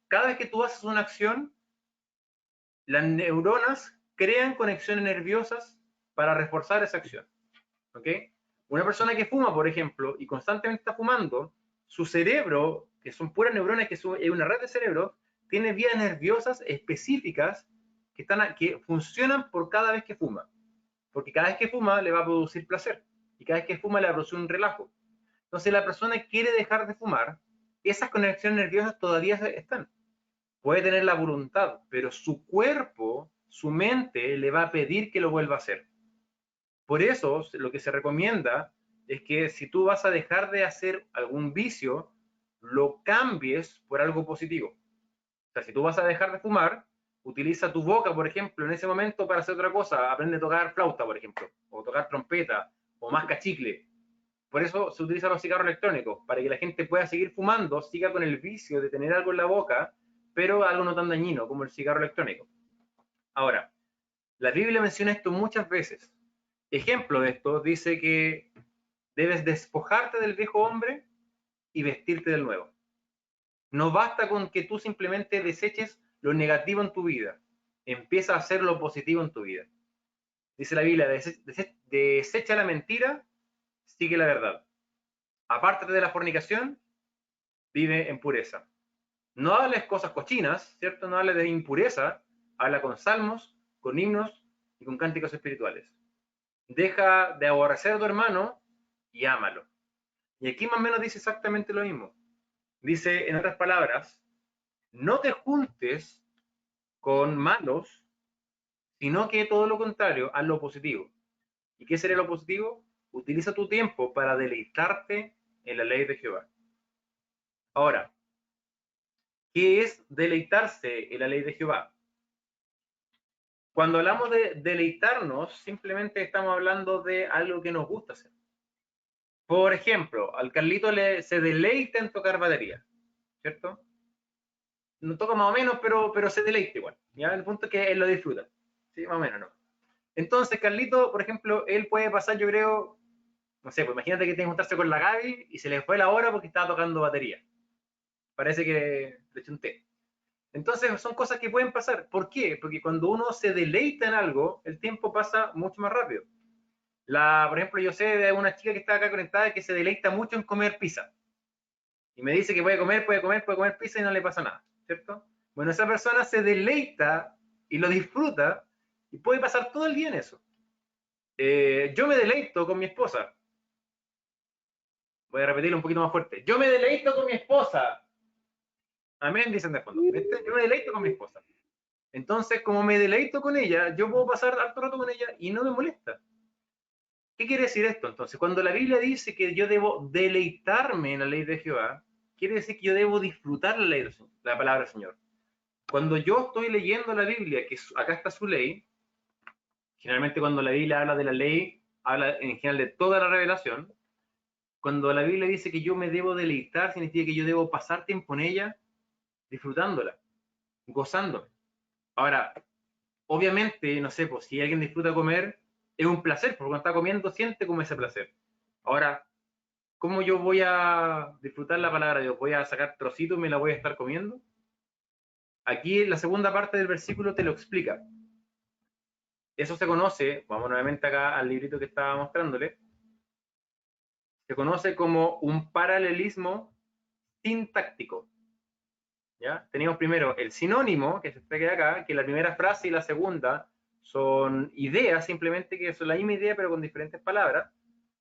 Cada vez que tú haces una acción, las neuronas crean conexiones nerviosas para reforzar esa acción. ¿Ok? Una persona que fuma, por ejemplo, y constantemente está fumando, su cerebro, que son puras neuronas, que es una red de cerebro, tiene vías nerviosas específicas que funcionan por cada vez que fuma. Porque cada vez que fuma le va a producir placer. Y cada vez que fuma le va a producir un relajo. Entonces la persona quiere dejar de fumar, esas conexiones nerviosas todavía están. Puede tener la voluntad, pero su cuerpo, su mente, le va a pedir que lo vuelva a hacer. Por eso, lo que se recomienda es que si tú vas a dejar de hacer algún vicio, lo cambies por algo positivo. O sea, si tú vas a dejar de fumar, utiliza tu boca, por ejemplo, en ese momento para hacer otra cosa. Aprende a tocar flauta, por ejemplo, o tocar trompeta, o masca chicle. Por eso se utilizan los cigarros electrónicos, para que la gente pueda seguir fumando, siga con el vicio de tener algo en la boca, pero algo no tan dañino como el cigarro electrónico. Ahora, la Biblia menciona esto muchas veces. Ejemplo de esto, dice que debes despojarte del viejo hombre y vestirte del nuevo. No basta con que tú simplemente deseches lo negativo en tu vida. Empieza a hacer lo positivo en tu vida. Dice la Biblia, desecha la mentira, sigue la verdad. Apártate de la fornicación, vive en pureza. No hables cosas cochinas, ¿cierto? No hables de impureza. Habla con salmos, con himnos y con cánticos espirituales. Deja de aborrecer a tu hermano y ámalo. Y aquí más o menos dice exactamente lo mismo. Dice, en otras palabras, no te juntes con malos, sino que todo lo contrario, haz lo positivo. ¿Y qué sería lo positivo? Utiliza tu tiempo para deleitarte en la ley de Jehová. Ahora, ¿qué es deleitarse en la ley de Jehová? Cuando hablamos de deleitarnos, simplemente estamos hablando de algo que nos gusta hacer. Por ejemplo, al Carlito se deleita en tocar batería, ¿cierto? No toca más o menos, pero se deleita igual. ¿Ya? El punto es que él lo disfruta. ¿Sí? Más o menos, ¿no? Entonces, Carlito, por ejemplo, él puede pasar, yo creo, no sé, pues imagínate que tiene que juntarse con la Gaby y se le fue la hora porque estaba tocando batería. Parece que le chunté. Entonces, son cosas que pueden pasar. ¿Por qué? Porque cuando uno se deleita en algo, el tiempo pasa mucho más rápido. Por ejemplo, yo sé de una chica que está acá conectada que se deleita mucho en comer pizza. Y me dice que puede comer pizza y no le pasa nada, ¿cierto? Bueno, esa persona se deleita y lo disfruta y puede pasar todo el día en eso. Yo me deleito con mi esposa. Voy a repetirlo un poquito más fuerte. Yo me deleito con mi esposa. Amén, dicen de fondo. ¿Viste? Yo me deleito con mi esposa. Entonces, como me deleito con ella, yo puedo pasar harto rato con ella y no me molesta. ¿Qué quiere decir esto? Entonces, cuando la Biblia dice que yo debo deleitarme en la ley de Jehová, quiere decir que yo debo disfrutar la palabra del Señor. Cuando yo estoy leyendo la Biblia, que acá está su ley, generalmente cuando la Biblia habla de la ley, habla en general de toda la revelación. Cuando la Biblia dice que yo me debo deleitar, significa que yo debo pasar tiempo en ella, disfrutándola, gozándome. Ahora, obviamente, no sé, pues si alguien disfruta comer, es un placer, porque cuando está comiendo siente como ese placer. Ahora, ¿cómo yo voy a disfrutar la palabra de Dios? ¿Voy a sacar trocitos y me la voy a estar comiendo? Aquí la segunda parte del versículo te lo explica. Eso se conoce, vamos nuevamente acá al librito que estaba mostrándole, se conoce como un paralelismo sintáctico. ¿Ya? Teníamos primero el sinónimo, que se explica acá, que la primera frase y la segunda son ideas, simplemente que son la misma idea pero con diferentes palabras.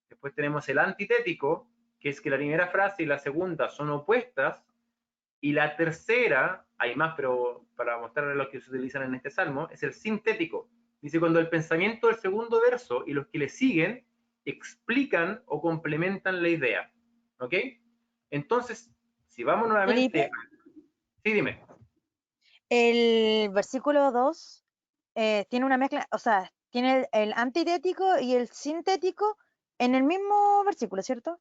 Después tenemos el antitético, que es que la primera frase y la segunda son opuestas, y la tercera, hay más, pero para mostrarles lo que se utilizan en este salmo, es el sintético. Dice, cuando el pensamiento del segundo verso y los que le siguen explican o complementan la idea. ¿Ok? Entonces, si vamos nuevamente... Felipe, Sí, dime. el versículo 2 tiene una mezcla, o sea, tiene el antitético y el sintético en el mismo versículo, ¿cierto?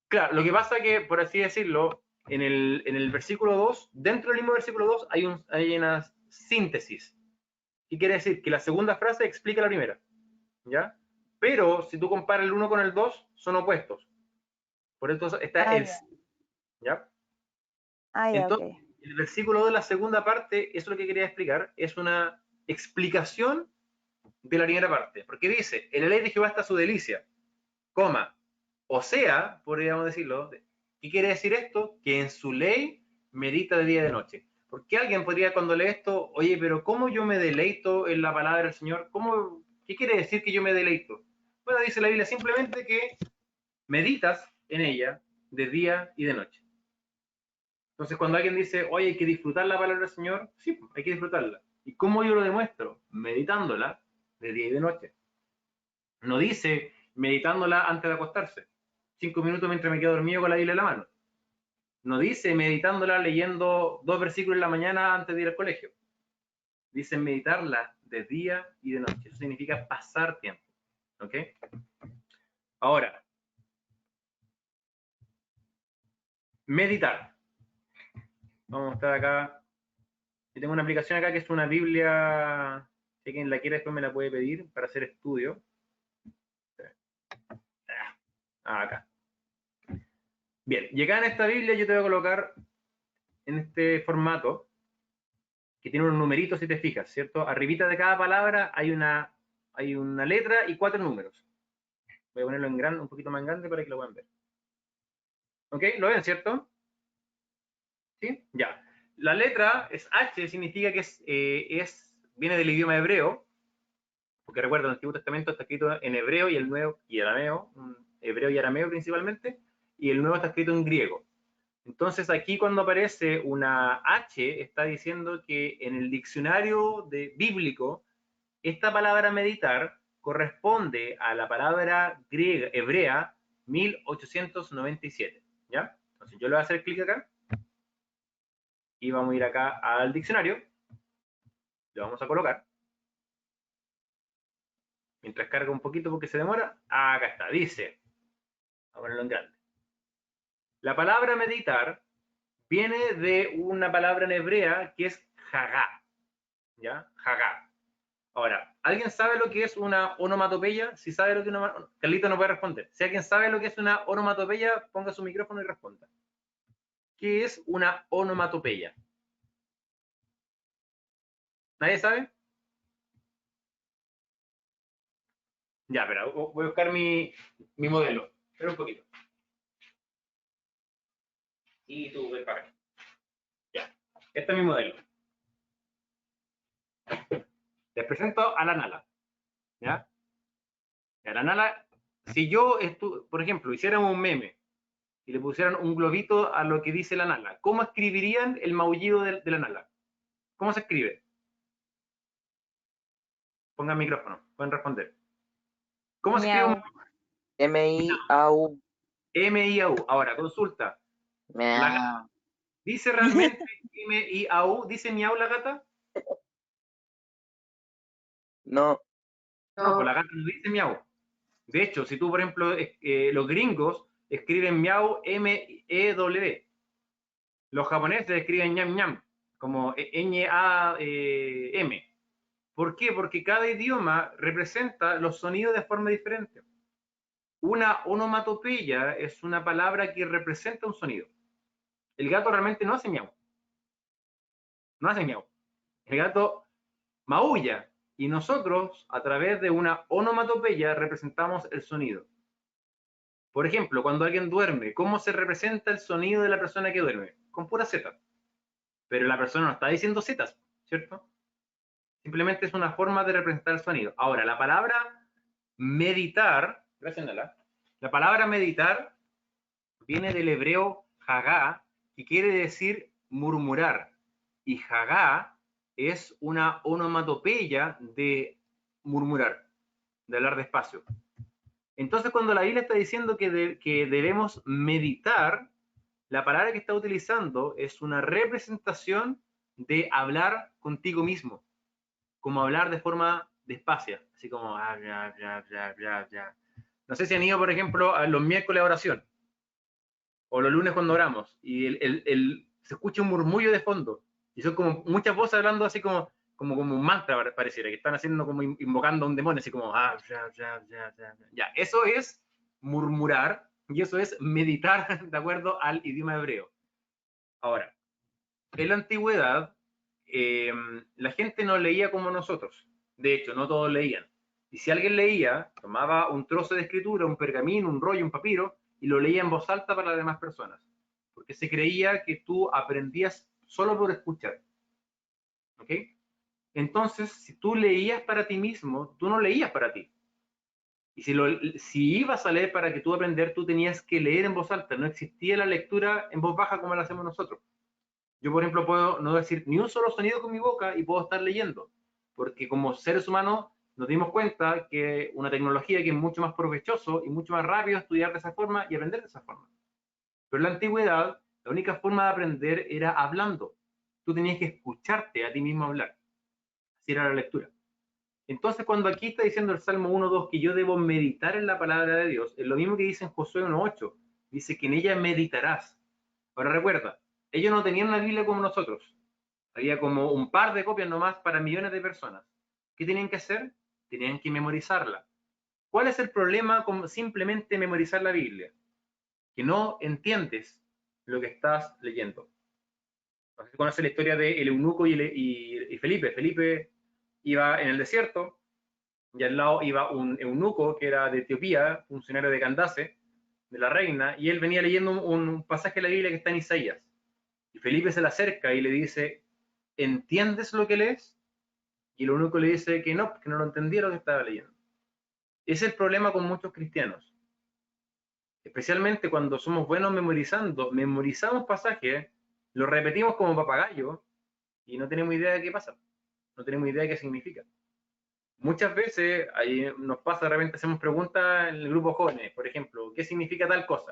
Claro, lo que pasa es que, por así decirlo, en el versículo 2, dentro del mismo versículo 2 hay una síntesis. ¿Qué quiere decir? Que la segunda frase explica la primera, ¿ya? Pero si tú comparas el 1 con el 2, son opuestos. Por eso está Ah, el... ya. ¿Ya? Ah, ya, ok. Entonces, el versículo 2, la segunda parte, eso es lo que quería explicar, es una explicación de la primera parte. Porque dice, en la ley de Jehová está su delicia, coma, o sea, podríamos decirlo, ¿qué quiere decir esto? Que en su ley medita de día y de noche. Porque alguien podría cuando lee esto, oye, pero ¿cómo yo me deleito en la palabra del Señor? ¿Qué quiere decir que yo me deleito? Bueno, dice la Biblia simplemente que meditas en ella de día y de noche. Entonces, cuando alguien dice, oye, hay que disfrutar la palabra del Señor, sí, hay que disfrutarla. ¿Y cómo yo lo demuestro? Meditándola de día y de noche. No dice meditándola antes de acostarse. 5 minutos mientras me quedo dormido con la Biblia en la mano. No dice meditándola leyendo 2 versículos en la mañana antes de ir al colegio. Dice meditarla de día y de noche. Eso significa pasar tiempo. ¿Ok? Ahora, meditar. Vamos a mostrar acá. Yo tengo una aplicación acá que es una Biblia. Si quien la quiere después me la puede pedir para hacer estudio. Acá. Bien, y acá en esta Biblia yo te voy a colocar en este formato que tiene unos numeritos si te fijas, ¿cierto? Arribita de cada palabra hay una letra y 4 números. Voy a ponerlo en grande, un poquito más grande para que lo puedan ver. ¿Ok? ¿Lo ven, cierto? ¿Sí? Ya. La letra es H, significa que viene del idioma hebreo, porque recuerda, el Antiguo Testamento está escrito en hebreo y el Nuevo y arameo, hebreo y arameo principalmente, y el Nuevo está escrito en griego. Entonces aquí cuando aparece una H, está diciendo que en el diccionario bíblico, esta palabra meditar corresponde a la palabra hebrea 1897, ¿ya? Entonces yo le voy a hacer clic acá y vamos a ir acá al diccionario, lo vamos a colocar. Mientras carga un poquito porque se demora, acá está, dice, vamos a ponerlo en grande. La palabra meditar viene de una palabra en hebrea que es jagá, ¿ya? Jagá. Ahora, ¿alguien sabe lo que es una onomatopeya? Si sabe lo que es una... Carlito no puede responder. Si alguien sabe lo que es una onomatopeya, ponga su micrófono y responda. ¿Qué es una onomatopeya? ¿Nadie sabe? Ya, pero voy a buscar mi modelo. Espera un poquito. Y tú, ven para acá. Ya. Este es mi modelo. Les presento a la Nala. ¿Ya? A la Nala, si yo, por ejemplo, hiciéramos un meme y le pusieran un globito a lo que dice la Nala, ¿cómo escribirían el maullido de la Nala? ¿Cómo se escribe? Pongan micrófono, pueden responder. ¿Cómo se escribe un Miau. M-I-A-U. M-I-A-U? Ahora, consulta. ¿La gata dice realmente M-I-A-U? ¿Dice miau la gata? No. No, pues la gata no dice miau. De hecho, si tú, por ejemplo, los gringos escriben miau M-E-W. Los japoneses escriben ñam ñam, como Ñ-A-M. ¿Por qué? Porque cada idioma representa los sonidos de forma diferente. Una onomatopeya es una palabra que representa un sonido. El gato realmente no hace miau. No hace miau. El gato maulla. Y nosotros, a través de una onomatopeya, representamos el sonido. Por ejemplo, cuando alguien duerme, ¿cómo se representa el sonido de la persona que duerme? Con pura Z. Pero la persona no está diciendo zetas, ¿cierto? Simplemente es una forma de representar el sonido. Ahora, la palabra meditar, gracias Nala, la palabra meditar viene del hebreo hagá, que quiere decir murmurar. Y hagá es una onomatopeya de murmurar, de hablar despacio. Entonces, cuando la Biblia está diciendo que debemos meditar, la palabra que está utilizando es una representación de hablar contigo mismo, como hablar de forma despacia, así como bla, bla, bla, bla, bla. No sé si han ido, por ejemplo, a los miércoles a oración, o los lunes cuando oramos, y se escucha un murmullo de fondo, y son como muchas voces hablando así como un mantra, pareciera, que están haciendo como invocando a un demonio, así como ya, eso es murmurar, y eso es meditar de acuerdo al idioma hebreo. Ahora, en la antigüedad, la gente no leía como nosotros. De hecho, no todos leían. Y si alguien leía, tomaba un trozo de escritura, un pergamino, un rollo, un papiro, y lo leía en voz alta para las demás personas. Porque se creía que tú aprendías solo por escuchar. ¿Ok? Entonces, si tú leías para ti mismo, tú no leías para ti. Y si ibas a leer para que tú aprender, tú tenías que leer en voz alta. No existía la lectura en voz baja como la hacemos nosotros. Yo, por ejemplo, puedo no decir ni un solo sonido con mi boca y puedo estar leyendo, porque como seres humanos nos dimos cuenta que una tecnología que es mucho más provechoso y mucho más rápido estudiar de esa forma y aprender de esa forma. Pero en la antigüedad, la única forma de aprender era hablando. Tú tenías que escucharte a ti mismo hablar. Así era la lectura. Entonces, cuando aquí está diciendo el Salmo 1.2 que yo debo meditar en la palabra de Dios, es lo mismo que dice en Josué 1.8. Dice que en ella meditarás. Ahora recuerda, ellos no tenían una Biblia como nosotros. Había como un par de copias nomás para millones de personas. ¿Qué tenían que hacer? Tenían que memorizarla. ¿Cuál es el problema con simplemente memorizar la Biblia? Que no entiendes lo que estás leyendo. No sé si conoces la historia de el eunuco y Felipe. Felipe iba en el desierto y al lado iba un eunuco que era de Etiopía, funcionario de Candace, de la reina, y él venía leyendo un pasaje de la Biblia que está en Isaías. Y Felipe se le acerca y le dice, ¿entiendes lo que lees? Y el eunuco le dice que no lo entendía lo que estaba leyendo. Ese es el problema con muchos cristianos. Especialmente cuando somos buenos memorizando, memorizamos pasajes, los repetimos como papagayo y no tenemos idea de qué pasa. No tenemos idea de qué significa. Muchas veces ahí nos pasa, de repente hacemos preguntas en el grupo jóvenes, por ejemplo, ¿qué significa tal cosa?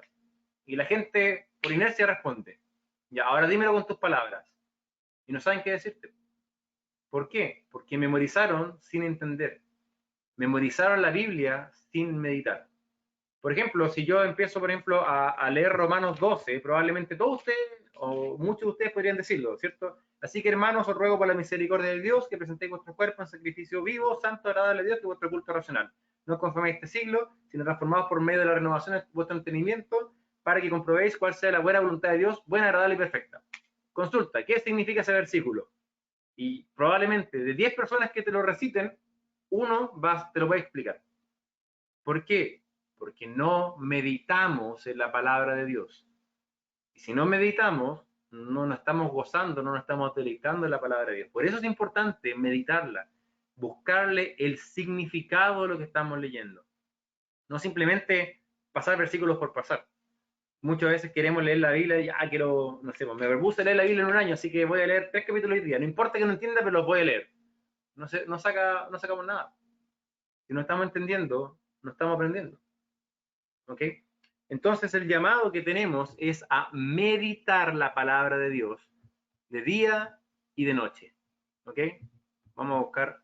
Y la gente por inercia responde, ya, ahora dímelo con tus palabras. Y no saben qué decirte. ¿Por qué? Porque memorizaron sin entender. Memorizaron la Biblia sin meditar. Por ejemplo, si yo empiezo, por ejemplo, a leer Romanos 12, probablemente todos ustedes, o muchos de ustedes podrían decirlo, ¿cierto? Así que, hermanos, os ruego por la misericordia de Dios que presentéis vuestro cuerpo en sacrificio vivo, santo, agradable a Dios, que es vuestro culto racional. No os conforméis a este siglo, sino transformados por medio de la renovación de vuestro entendimiento, para que comprobéis cuál sea la buena voluntad de Dios, buena, agradable y perfecta. Consulta, ¿qué significa ese versículo? Y probablemente de 10 personas que te lo reciten, uno te lo puede explicar. ¿Por qué? Porque no meditamos en la palabra de Dios. Y si no meditamos, no nos estamos gozando, no nos estamos deleitando en la palabra de Dios. Por eso es importante meditarla, buscarle el significado de lo que estamos leyendo. No simplemente pasar versículos por pasar. Muchas veces queremos leer la Biblia y quiero, no sé, me propuse leer la Biblia en un año, así que voy a leer 3 capítulos hoy día. No importa que no entienda, pero los voy a leer. No sacamos nada. Si no estamos entendiendo, no estamos aprendiendo. ¿Ok? Entonces el llamado que tenemos es a meditar la palabra de Dios de día y de noche. ¿Ok? Vamos a buscar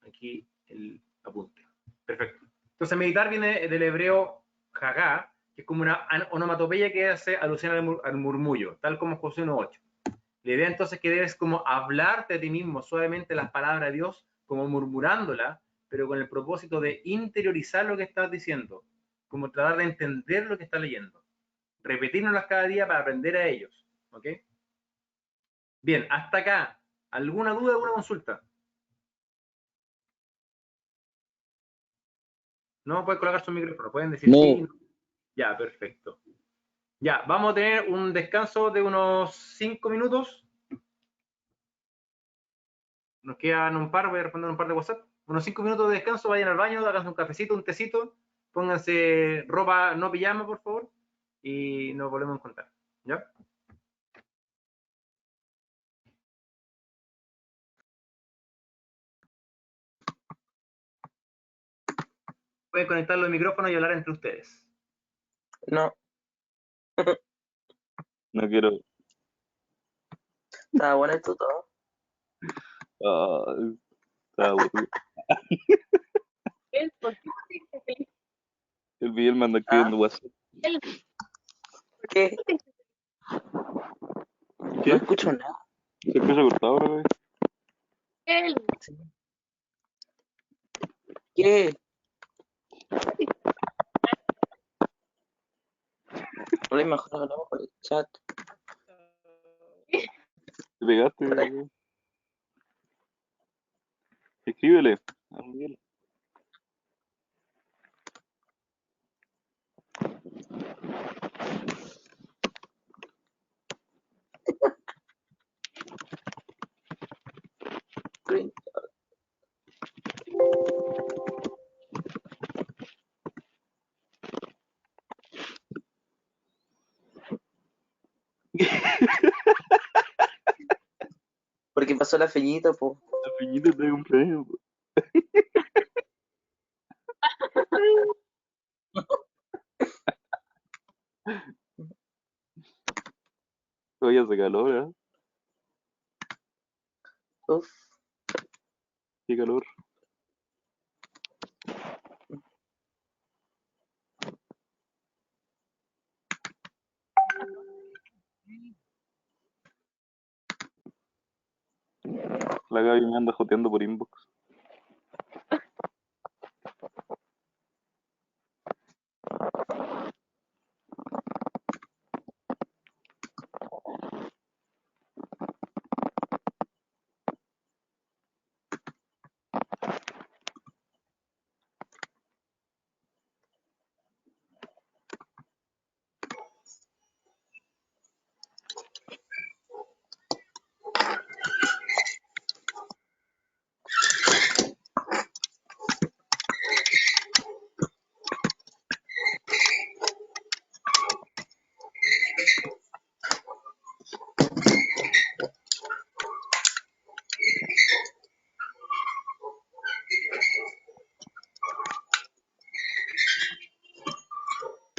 aquí el apunte. Perfecto. Entonces meditar viene del hebreo jagá, que es como una onomatopeya que hace alusión al murmullo, tal como Josué 1.8. La idea entonces que debes como hablarte a ti mismo suavemente las palabras de Dios, como murmurándola, pero con el propósito de interiorizar lo que estás diciendo, como tratar de entender lo que estás leyendo. Repetírnoslas cada día para aprender a ellos. ¿Ok? Bien, hasta acá. ¿Alguna duda, alguna consulta? No, pueden colocar su micrófono, pueden decir No. sí. Ya, perfecto. Ya, vamos a tener un descanso de unos 5 minutos. Nos quedan un par, voy a responder un par de WhatsApp. Unos 5 minutos de descanso, vayan al baño, háganse un cafecito, un tecito, pónganse ropa, no pijama, por favor, y nos volvemos a encontrar. ¿Ya? Pueden conectar los micrófonos y hablar entre ustedes. No, No quiero. estaba bueno esto todo. Ah, está aburrido. ¿Por qué no dice feliz? El Miguel me anda escribiendo WhatsApp. ¿Qué? No ¿Qué? escucho nada. ¿Se escucha cortado ahora, güey? ¿Qué? Hola, mejor hablamos por el chat. Te pegaste, Por ahí. güey. Escríbele a Miguel. Porque pasó la feñita, po. La piñita de cumpleaños. Po. Hoy hace calor, ¿eh? Uf. Qué calor. La Gaby me anda joteando por inbox.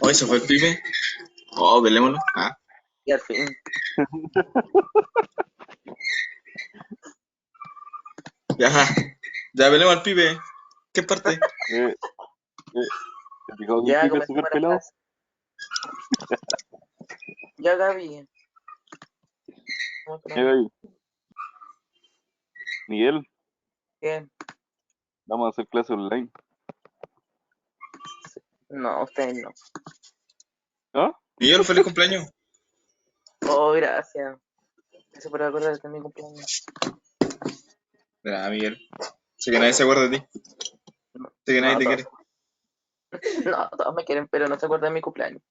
Hoy se fue el pibe. Oh, velémoslo. Ah, Y al fin. ya. Ya velemos al pibe. ¿Qué parte? ¿Te fijó que el Ya, pibe es comencemos súper la pelado? clase. Ya, Gaby. ¿Cómo te Ya, Gaby. Miguel, ¿Qué? vamos a hacer clase online. No, ustedes no. ¿Ah? Miguel, feliz cumpleaños. Oh, gracias. Gracias por acordarte de mi cumpleaños. Mira, Miguel. Sé que nadie se acuerda de ti. Sé que nadie No, te todos, quiere. no, todos me quieren, pero no se acuerdan de mi cumpleaños.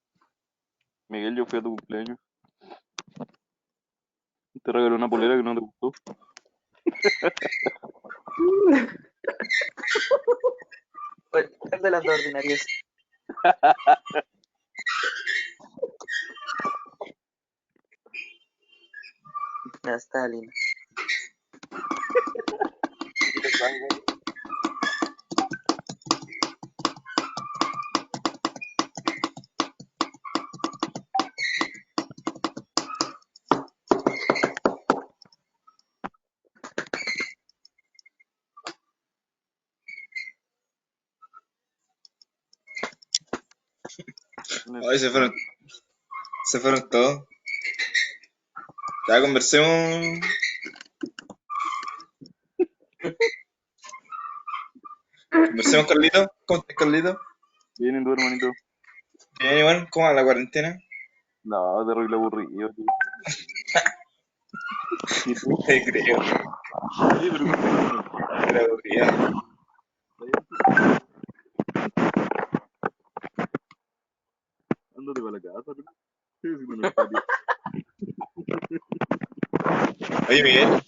Miguel, yo fui a tu cumpleaños. Te regalé una polera que no te gustó. ¿Cuál de las dos ordinarias? Ya está, Lina. Hoy se fueron. Se fueron todos. Ya conversemos. Conversemos, Carlito. ¿Cómo estás, Carlito? Bien, ¿y tu hermanito? Bien, igual. ¿Cómo va la cuarentena? No, terrible aburrido, tío. ¿Y tú? Te creo. Sí, pero Era aburrido. ándate para la casa, ¿no? Sí, sí, en el patio. Oye, Miguel.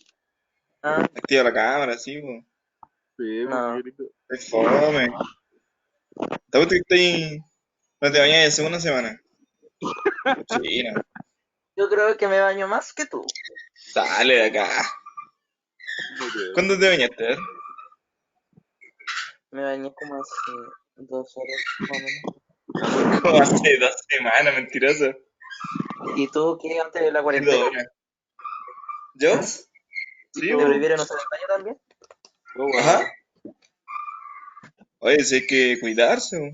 Ah, Activa la cámara, sí, po. Sí, pues, no. Miguelito. Es fome. ¿Te gusta que estoy... No te bañas en segunda semana? China. Yo creo que me baño más que tú. Sale de acá. ¿Cuándo te bañaste? A ver. Me bañé como hace 2 horas, más o menos. Como hace 2 semanas, mentiroso. ¿Y tú qué antes de la Hace 2 cuarentena? horas. ¿Yo? Sí, ¿Te bo. prohibieron usar el baño también? Oh, weón. Ajá. Oye, si hay que cuidarse, bo.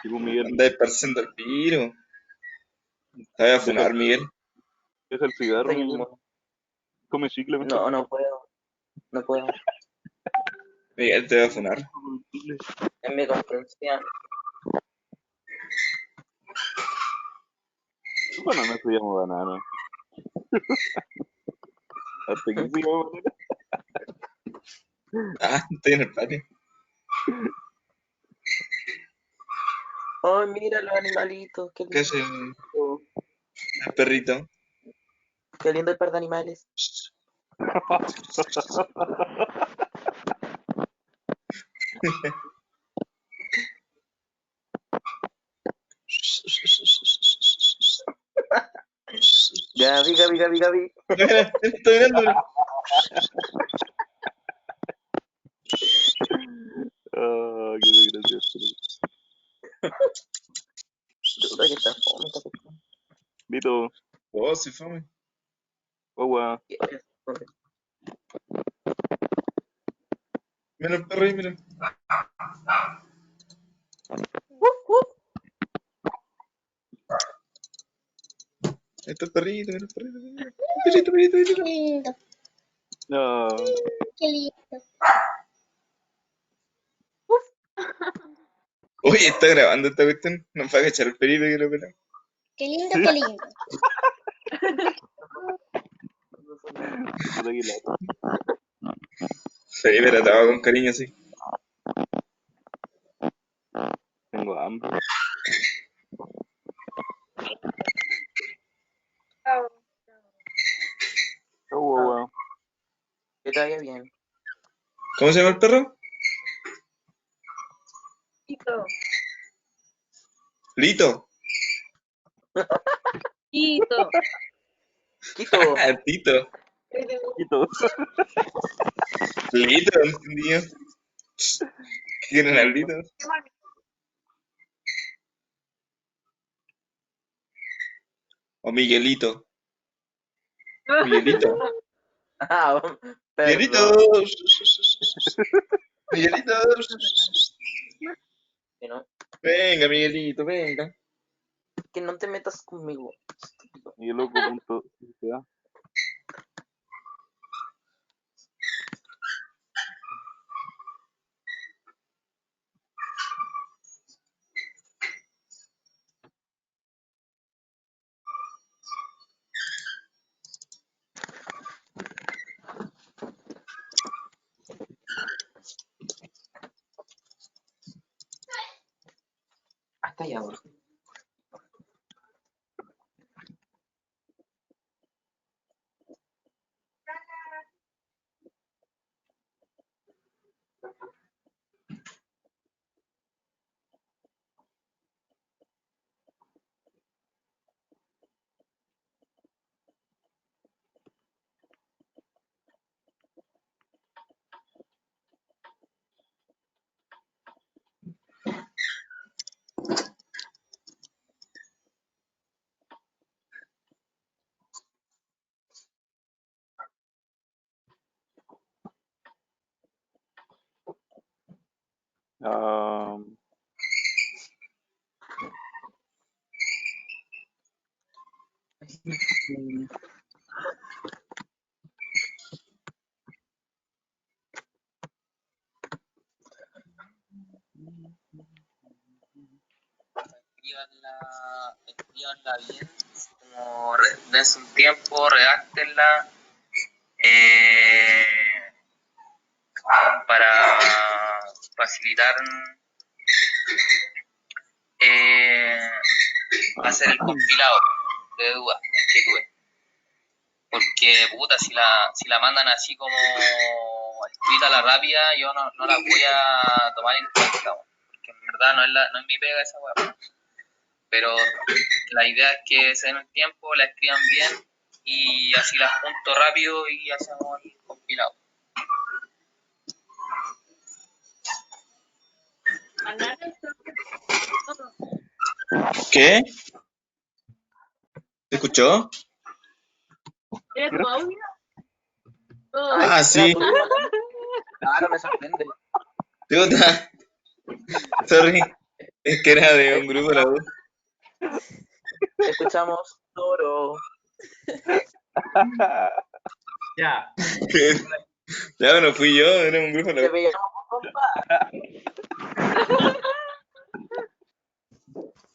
Sí, pues, Miguel, Anda esparciendo el virus. Te voy a deja, funar, Miguel. deja el cigarro, Estoy Miguel. Come chicle mejor. No, no puedo. No puedo. Miguel, te voy a funar. Es mi comprensión. Bueno, no se llama banana. Hasta aquí se llama banana. Ah, estoy en el patio. Ay, mira los animalitos. Qué ¿Qué lindo. hace el perrito? Qué lindo el par de animales. Gaby, Gaby, Gaby, Gaby. Mira, está mirándome. Ah, qué desgraciado. Puta que está fome esta cuestión. Vito, Oh, sí, fome. guagua, Qué hora es, fome. Mira el perro ahí, mira. Ahí está el perrito, mira el perrito. Mira. Perrito, perrito, perrito. Qué lindo, no, qué lindo. Oye, está grabando esta cuestión. No va a echar el perrito que lo pela. Qué lindo, qué lindo. puta que lata. Sí, pero estaba con cariño, sí. Tengo hambre. Chao. Oh, guagua. Que te vaya bien. ¿Cómo se llama el perro? Quito. Lito. Quito. Quito. Ah, Tito. Quito. Lito, no entendí yo. ¿Qué quieren al Lito? O Miguelito. Miguelito. Ah, Miguelito. perdón. Miguelito. Que no, Venga, Miguelito, venga. que no te metas conmigo. Estúpido. Y el loco punto. ¿Ya? Hasta allá, bro. Ah, Escríbanla bien, como dense un tiempo, redáctenla para facilitar hacer el compilado de dudas, inquietudes. Porque, puta, si la mandan así como escrita a la rápida, yo no la voy a tomar en cuenta, porque en verdad no es mi pega esa weá. Pero la idea es que se den un tiempo, la escriban bien y así las junto rápido y hacemos el compilado. ¿Qué? ¿Te escuchó? ¿Era tu audio? Ah, sí. Claro, me sorprende. Chuta. Sorry. Es que era de un grupo de la U. Escuchamos Toro. Ya. Ya, no fui yo, era un grupo de Te la U. veíamos, compa.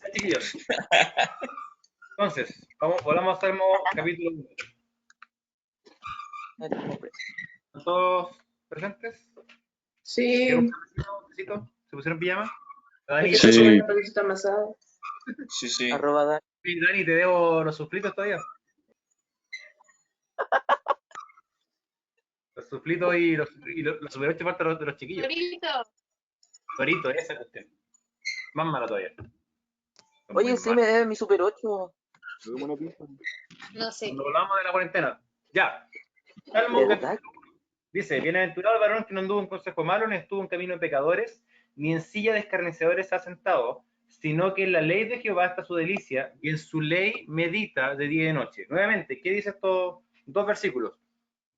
Ya, chiquillos. Entonces, volvamos a Salmo capítulo 1. ¿Están todos presentes? Sí, ¿Quieren un besito? ¿Se pusieron pijama? Dani, aquí Sí. estoy comiendo revisita amasado. Sí, sí. Arroba Dani. Sí, Dani, te debo los susplitos todavía. Los susplitos y los Super 8 faltan de los chiquillos. Torito, esa cuestión. Más mala todavía. Son muy Oye, sí malos. me debe mi Super 8. Hagamos una pizza. No sé. Cuando volvamos de la cuarentena. Ya. Salmo ¿Verdad? dice, bienaventurado el varón que no anduvo en consejo malo, ni estuvo en camino de pecadores, ni en silla de escarnecedores se ha sentado, sino que en la ley de Jehová está su delicia, y en su ley medita de día y de noche. Nuevamente, ¿qué dice estos dos versículos?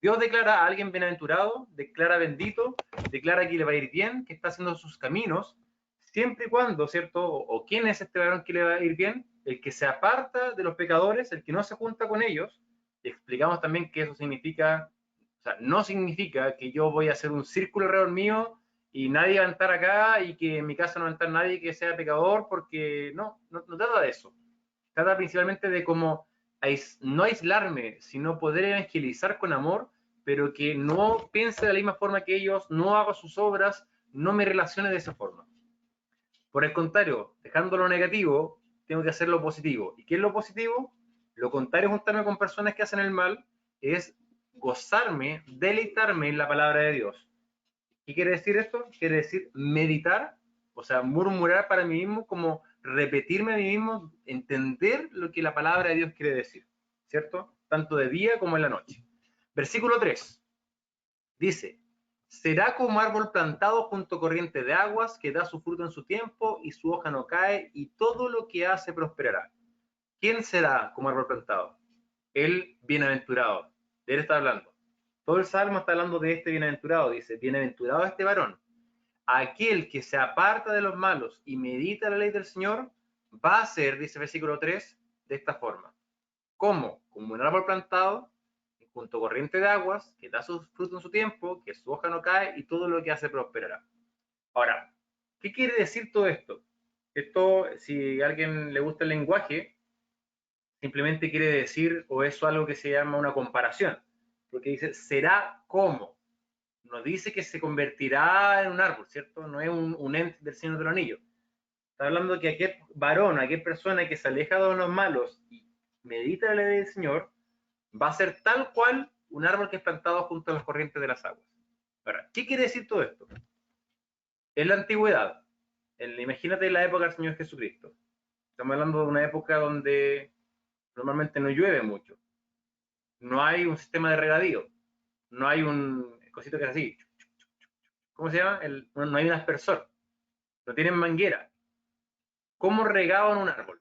Dios declara a alguien bienaventurado, declara bendito, declara que le va a ir bien, que está haciendo sus caminos, siempre y cuando, ¿cierto? O quién es este varón que le va a ir bien, el que se aparta de los pecadores, el que no se junta con ellos. Y explicamos también que eso significa, o sea, no significa que yo voy a hacer un círculo alrededor mío y nadie va a entrar acá y que en mi casa no va a entrar nadie que sea pecador, porque no trata de eso. Trata principalmente de cómo no aislarme, sino poder evangelizar con amor, pero que no piense de la misma forma que ellos, no haga sus obras, no me relacione de esa forma. Por el contrario, dejando lo negativo, tengo que hacer lo positivo. ¿Y qué es lo positivo? Lo contrario es juntarme con personas que hacen el mal, es gozarme, deleitarme en la palabra de Dios. ¿Qué quiere decir esto? Quiere decir meditar, o sea, murmurar para mí mismo, como repetirme a mí mismo, entender lo que la palabra de Dios quiere decir, ¿cierto? Tanto de día como en la noche. Versículo 3 dice, será como árbol plantado junto a corriente de aguas, que da su fruto en su tiempo y su hoja no cae, y todo lo que hace prosperará. ¿Quién será como árbol plantado? El bienaventurado. De él está hablando. Todo el Salmo está hablando de este bienaventurado. Dice, bienaventurado este varón. Aquel que se aparta de los malos y medita la ley del Señor, va a ser, dice el versículo 3, de esta forma. ¿Cómo? Como un árbol plantado junto a corriente de aguas, que da sus frutos en su tiempo, que su hoja no cae y todo lo que hace prosperará. Ahora, ¿qué quiere decir todo esto? Esto, si a alguien le gusta el lenguaje, simplemente quiere decir, o es algo que se llama una comparación, porque dice, será como. No dice que se convertirá en un árbol, ¿cierto? No es un ente del Señor de los Anillos. Está hablando que aquel varón, aquella persona que se aleja de los malos y medita la ley del Señor, va a ser tal cual un árbol que es plantado junto a las corrientes de las aguas. Ahora, ¿qué quiere decir todo esto? En la antigüedad, imagínate la época del Señor Jesucristo. Estamos hablando de una época donde normalmente no llueve mucho. No hay un sistema de regadío. No hay un cosito que es así. ¿Cómo se llama? No hay un aspersor. No tienen manguera. ¿Cómo regaban un árbol?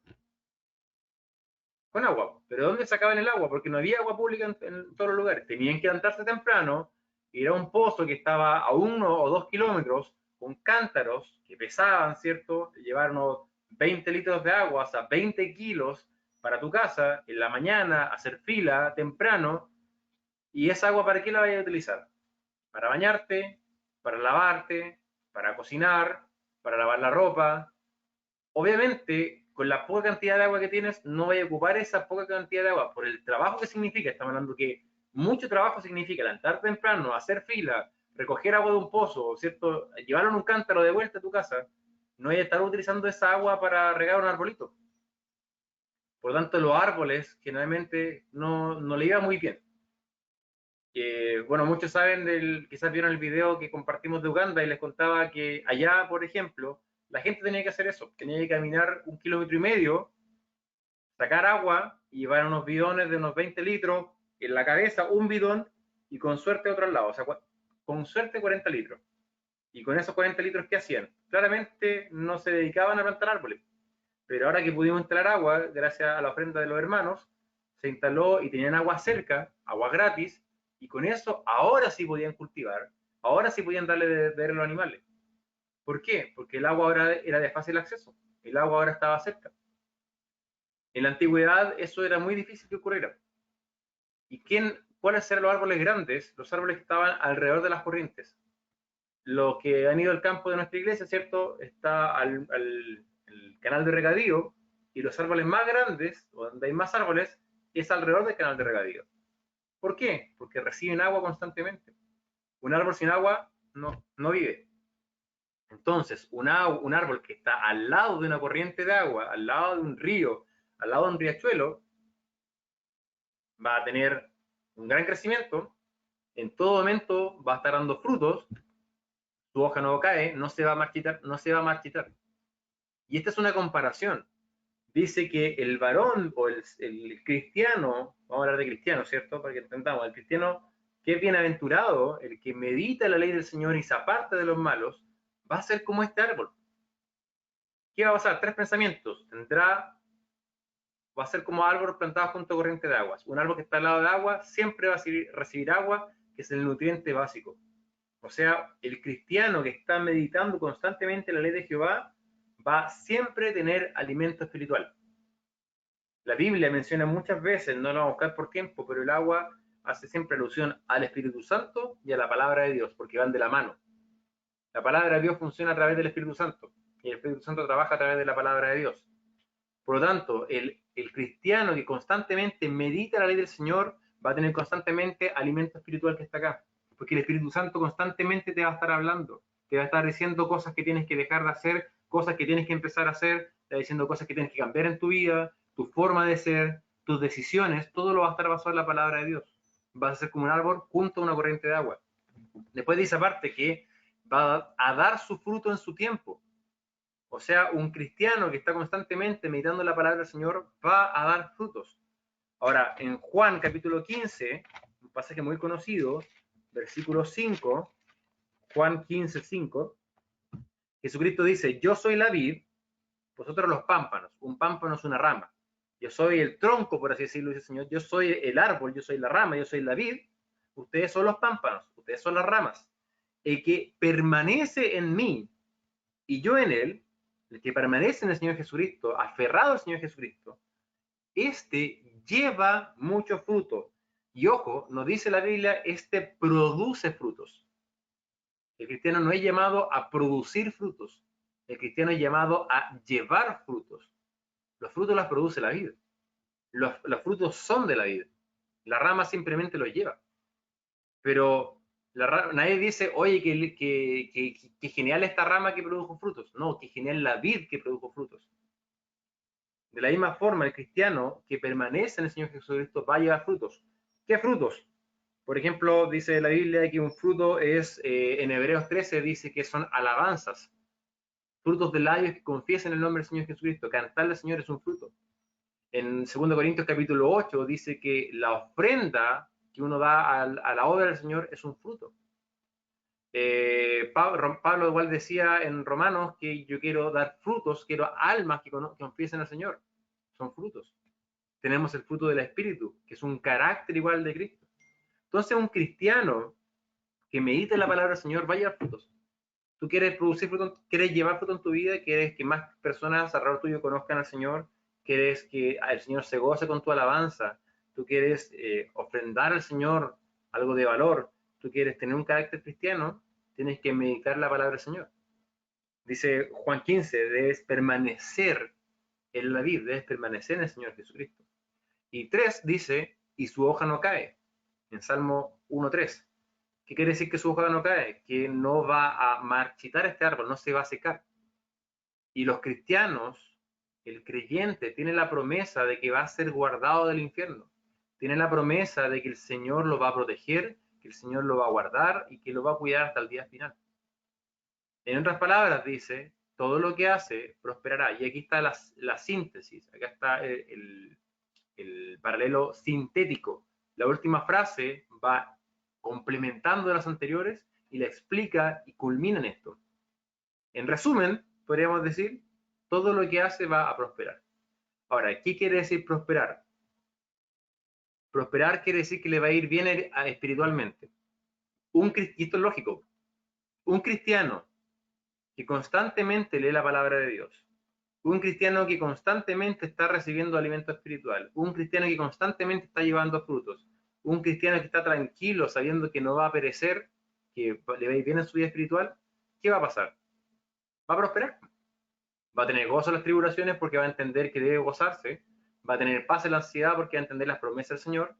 Con agua. ¿Pero dónde sacaban el agua? Porque no había agua pública en todos los lugares. Tenían que levantarse temprano, ir a un pozo que estaba a 1 o 2 kilómetros, con cántaros que pesaban, ¿cierto? Llevar unos 20 litros de agua, o sea, 20 kilos para tu casa, en la mañana, hacer fila temprano. ¿Y esa agua para qué la vayas a utilizar? Para bañarte, para lavarte, para cocinar, para lavar la ropa. Obviamente, con la poca cantidad de agua que tienes, no vaya a ocupar esa poca cantidad de agua por el trabajo que significa. Estamos hablando que mucho trabajo significa levantarte temprano, hacer fila, recoger agua de un pozo, ¿cierto? Llevarlo en un cántaro de vuelta a tu casa. No vaya a estar utilizando esa agua para regar un arbolito. Por lo tanto, los árboles generalmente no le iba muy bien. Bueno, muchos saben, quizás vieron el video que compartimos de Uganda y les contaba que allá, por ejemplo, la gente tenía que hacer eso, tenía que caminar 1,5 kilómetros, sacar agua y llevar unos bidones de unos 20 litros, en la cabeza un bidón y con suerte otro al lado, o sea, con suerte 40 litros. Y con esos 40 litros, ¿qué hacían? Claramente no se dedicaban a plantar árboles, pero ahora que pudimos instalar agua, gracias a la ofrenda de los hermanos, se instaló y tenían agua cerca, agua gratis, Y con eso, ahora sí podían cultivar, ahora sí podían darle de beber a los animales. ¿Por qué? Porque el agua ahora era de fácil acceso, el agua ahora estaba cerca. En la antigüedad eso era muy difícil que ocurriera. ¿Y cuáles eran los árboles grandes? Los árboles que estaban alrededor de las corrientes. Los que han ido al campo de nuestra iglesia, ¿cierto? Está el canal de regadío, y los árboles más grandes, o donde hay más árboles, es alrededor del canal de regadío. ¿Por qué? Porque reciben agua constantemente. Un árbol sin agua no vive. Entonces, un árbol que está al lado de una corriente de agua, al lado de un río, al lado de un riachuelo, va a tener un gran crecimiento, en todo momento va a estar dando frutos, su hoja no cae, no se va a marchitar. Y esta es una comparación. Dice que el varón o el cristiano, vamos a hablar de cristiano, ¿cierto? Para que entendamos, el cristiano que es bienaventurado, el que medita la ley del Señor y se aparta de los malos, va a ser como este árbol. ¿Qué va a pasar? 3 pensamientos. Va a ser como árbol plantado junto a corriente de aguas. Un árbol que está al lado de agua siempre va a recibir agua, que es el nutriente básico. O sea, el cristiano que está meditando constantemente la ley de Jehová va a siempre tener alimento espiritual. La Biblia menciona muchas veces, no lo vamos a buscar por tiempo, pero el agua hace siempre alusión al Espíritu Santo y a la palabra de Dios, porque van de la mano. La palabra de Dios funciona a través del Espíritu Santo, y el Espíritu Santo trabaja a través de la palabra de Dios. Por lo tanto, el cristiano que constantemente medita la ley del Señor va a tener constantemente alimento espiritual que está acá, porque el Espíritu Santo constantemente te va a estar hablando, te va a estar diciendo cosas que tienes que dejar de hacer, cosas que tienes que empezar a hacer, te va diciendo cosas que tienes que cambiar en tu vida, tu forma de ser, tus decisiones, todo lo va a estar basado en la palabra de Dios. Vas a ser como un árbol junto a una corriente de agua. Después dice aparte que va a dar su fruto en su tiempo. O sea, un cristiano que está constantemente meditando la palabra del Señor va a dar frutos. Ahora, en Juan capítulo 15, un pasaje muy conocido, versículo 5, Juan 15, 5, Jesucristo dice, yo soy la vid, vosotros los pámpanos. Un pámpano es una rama. Yo soy el tronco, por así decirlo, dice el Señor. Yo soy el árbol, yo soy la rama, yo soy la vid. Ustedes son los pámpanos, ustedes son las ramas. El que permanece en mí y yo en él, el que permanece en el Señor Jesucristo, aferrado al Señor Jesucristo, este lleva mucho fruto. Y ojo, nos dice la Biblia, este produce frutos. El cristiano no es llamado a producir frutos. El cristiano es llamado a llevar frutos. Los frutos los produce la vida. Los frutos son de la vida. La rama simplemente los lleva. Pero nadie dice, oye, que genial esta rama que produjo frutos. No, que genial la vid que produjo frutos. De la misma forma, el cristiano que permanece en el Señor Jesucristo va a llevar frutos. ¿Qué frutos? Por ejemplo, dice la Biblia que un fruto es, en Hebreos 13 dice que son alabanzas. Frutos de labios que confiesen el nombre del Señor Jesucristo. Cantarle al Señor es un fruto. En 2 Corintios capítulo 8 dice que la ofrenda que uno da a la obra del Señor es un fruto. Pablo igual decía en Romanos que yo quiero dar frutos, quiero almas que confiesen al Señor. Son frutos. Tenemos el fruto del Espíritu, que es un carácter igual de Cristo. Entonces un cristiano que medite la palabra del Señor va a llevar frutos. Tú quieres producir fruto, quieres llevar fruto en tu vida, quieres que más personas alrededor tuyo conozcan al Señor, quieres que el Señor se goce con tu alabanza, tú quieres ofrendar al Señor algo de valor, tú quieres tener un carácter cristiano, tienes que meditar la palabra del Señor. Dice Juan 15, debes permanecer en la vida, debes permanecer en el Señor Jesucristo. Y 3 dice, y su hoja no cae, en Salmo 1:3. ¿Qué quiere decir que su hoja no cae? Que no va a marchitar este árbol, no se va a secar. Y los cristianos, el creyente, tiene la promesa de que va a ser guardado del infierno. Tiene la promesa de que el Señor lo va a proteger, que el Señor lo va a guardar y que lo va a cuidar hasta el día final. En otras palabras, dice, todo lo que hace prosperará. Y aquí está la síntesis, acá está el paralelo sintético. La última frase va complementando las anteriores y la explica y culmina en esto. En resumen, podríamos decir, todo lo que hace va a prosperar. Ahora, ¿qué quiere decir prosperar? Prosperar quiere decir que le va a ir bien espiritualmente. Y esto es lógico. Un cristiano que constantemente lee la palabra de Dios, un cristiano que constantemente está recibiendo alimento espiritual, un cristiano que constantemente está llevando frutos, un cristiano que está tranquilo sabiendo que no va a perecer, que le va a ir bien en su vida espiritual, ¿qué va a pasar? Va a prosperar. Va a tener gozo en las tribulaciones porque va a entender que debe gozarse, va a tener paz en la ansiedad porque va a entender las promesas del Señor,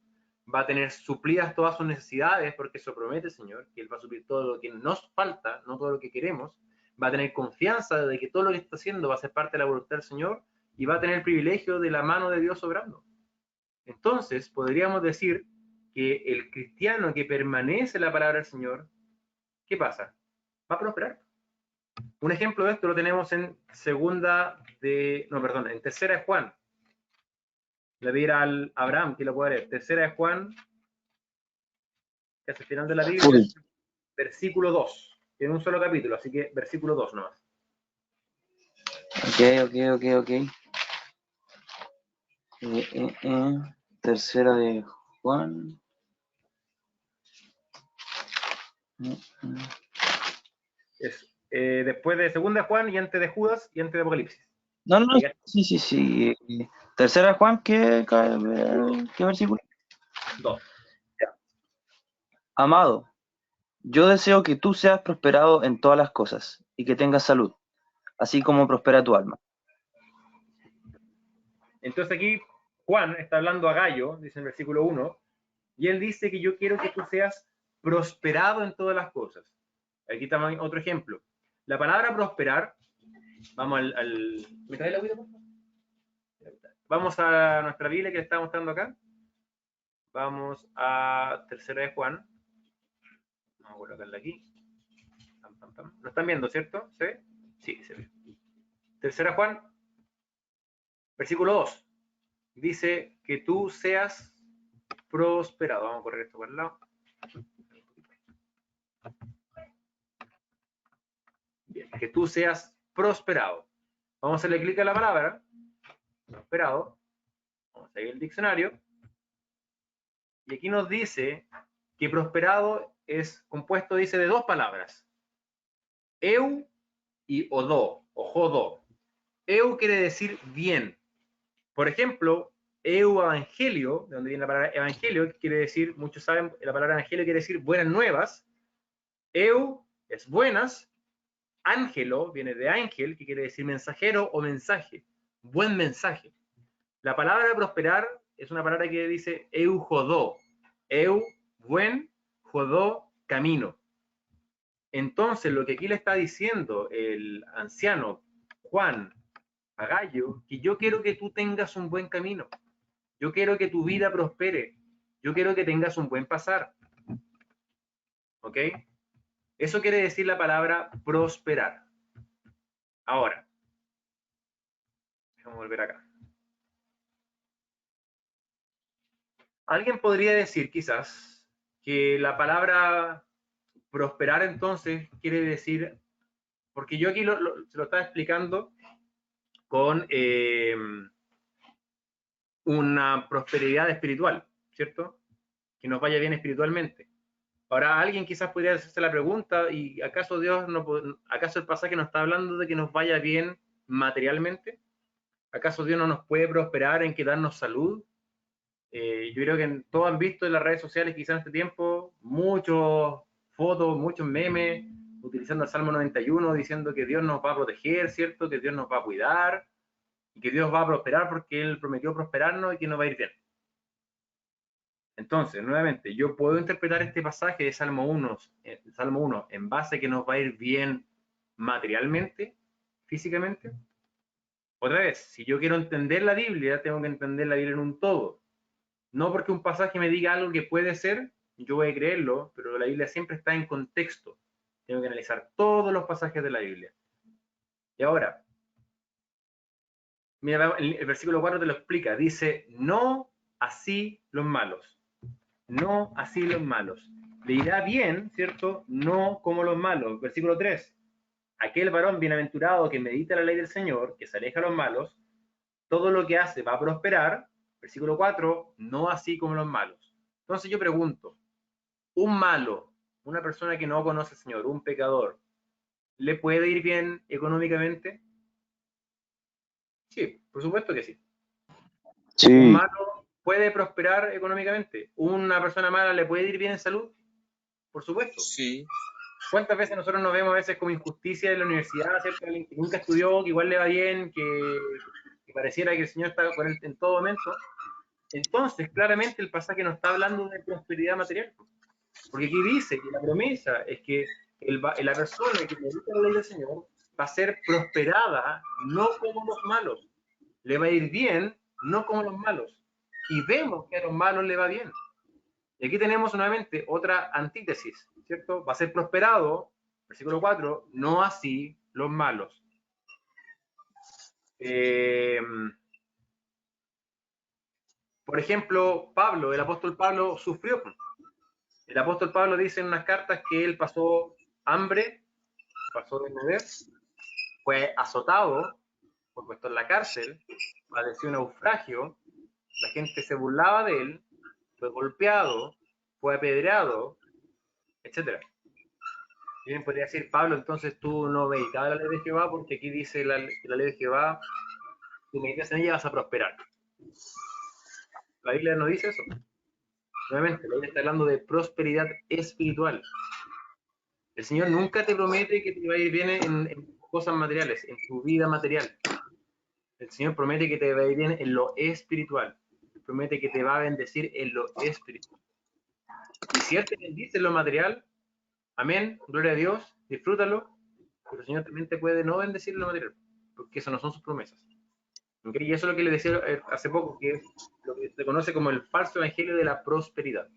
va a tener suplidas todas sus necesidades porque eso promete el Señor, que Él va a suplir todo lo que nos falta, no todo lo que queremos, va a tener confianza de que todo lo que está haciendo va a ser parte de la voluntad del Señor y va a tener el privilegio de la mano de Dios obrando. Entonces, podríamos decir que el cristiano que permanece en la palabra del Señor, ¿qué pasa? Va a prosperar. Un ejemplo de esto lo tenemos en en tercera de Juan. Le voy a ir al Abraham, que lo puede leer. Tercera de Juan, que es el final de la Biblia, Uy. versículo 2. Tiene un solo capítulo, así que versículo 2 nomás. Ok. Tercera de Juan. Después de segunda de Juan y antes de Judas y antes de Apocalipsis. No, sí. Tercera de Juan, ¿qué versículo? 2. Amado, yo deseo que tú seas prosperado en todas las cosas y que tengas salud, así como prospera tu alma. Entonces aquí Juan está hablando a Gallo, dice en el versículo 1, y él dice que yo quiero que tú seas prosperado en todas las cosas. Aquí también otro ejemplo. La palabra prosperar, vamos ¿me trae la agüita, por favor? Vamos a nuestra Biblia que le está mostrando acá. Vamos a tercera de Juan. Vamos a colocarla aquí. ¿Lo están viendo, cierto? ¿Se ve? Sí, se ve. Tercera Juan, versículo 2. Dice que tú seas prosperado. Vamos a correr esto por el lado. Bien, que tú seas prosperado. Vamos a hacerle clic a la palabra prosperado. Vamos a ir al diccionario. Y aquí nos dice que prosperado es compuesto, dice, de dos palabras. Eu y odó, o jodó. Eu quiere decir bien. Por ejemplo, evangelio, de donde viene la palabra evangelio, que quiere decir, muchos saben, la palabra evangelio quiere decir buenas nuevas. Eu es buenas. Ángelo viene de ángel, que quiere decir mensajero o mensaje. Buen mensaje. La palabra prosperar es una palabra que dice eu jodó. Eu, buen, jodó, camino. Entonces, lo que aquí le está diciendo el anciano Juan a Gallo, que yo quiero que tú tengas un buen camino. Yo quiero que tu vida prospere. Yo quiero que tengas un buen pasar. ¿Ok? Eso quiere decir la palabra prosperar. Ahora, vamos a volver acá. Alguien podría decir quizás que la palabra prosperar entonces quiere decir, porque yo aquí se lo estaba explicando con una prosperidad espiritual, ¿cierto? Que nos vaya bien espiritualmente. Ahora alguien quizás podría hacerse la pregunta, ¿y acaso acaso el pasaje nos está hablando de que nos vaya bien materialmente? ¿Acaso Dios no nos puede prosperar en que darnos salud? Yo creo que todos han visto en las redes sociales quizás en este tiempo muchas fotos, muchos memes utilizando el Salmo 91 diciendo que Dios nos va a proteger, ¿cierto? Que Dios nos va a cuidar y que Dios va a prosperar porque Él prometió prosperarnos y que nos va a ir bien. Entonces, nuevamente, yo puedo interpretar este pasaje de Salmo 1 en base a que nos va a ir bien materialmente, físicamente. Otra vez, si yo quiero entender la Biblia, tengo que entender la Biblia en un todo. No porque un pasaje me diga algo que puede ser, yo voy a creerlo, pero la Biblia siempre está en contexto. Tengo que analizar todos los pasajes de la Biblia. Y ahora, mira, el versículo 4 te lo explica. Dice, no así los malos. No así los malos. Le irá bien, ¿cierto? No como los malos. Versículo 3. Aquel varón bienaventurado que medita la ley del Señor, que se aleja de los malos, todo lo que hace va a prosperar, Versículo 4, no así como los malos. Entonces yo pregunto, un malo, una persona que no conoce al Señor, un pecador, ¿le puede ir bien económicamente? Sí, por supuesto que sí. Un Sí, malo puede prosperar económicamente. ¿Una persona mala le puede ir bien en salud? Por supuesto. Sí. ¿Cuántas veces nosotros nos vemos a veces como injusticia en la universidad, ¿cierto? Alguien que nunca estudió, que igual le va bien, que pareciera que el Señor está con él en todo momento? Entonces, claramente el pasaje no está hablando de prosperidad material. Porque aquí dice que la promesa es que la persona que medita la ley del Señor va a ser prosperada, no como los malos. Le va a ir bien, no como los malos. Y vemos que a los malos le va bien. Y aquí tenemos nuevamente otra antítesis, ¿cierto? Va a ser prosperado, versículo 4, no así los malos. Por ejemplo, Pablo, el apóstol Pablo sufrió. El apóstol Pablo dice en unas cartas que él pasó hambre, pasó desnudez, fue azotado, fue puesto en la cárcel, padeció naufragio, la gente se burlaba de él, fue golpeado, fue apedreado, etc. Bien, podría decir, Pablo, entonces tú no meditabas la ley de Jehová, porque aquí dice que la ley de Jehová, tú meditas en ella, vas a prosperar. La Biblia no dice eso. Nuevamente, la Biblia está hablando de prosperidad espiritual. El Señor nunca te promete que te va a ir bien en cosas materiales, en tu vida material. El Señor promete que te va a ir bien en lo espiritual. Promete que te va a bendecir en lo espiritual. Y si Él te bendice en lo material, amén, gloria a Dios, disfrútalo, pero el Señor también te puede no bendecir en lo material, porque eso no son sus promesas. ¿Okay? Y eso es lo que le decía hace poco, que es lo que se conoce como el falso evangelio de la prosperidad.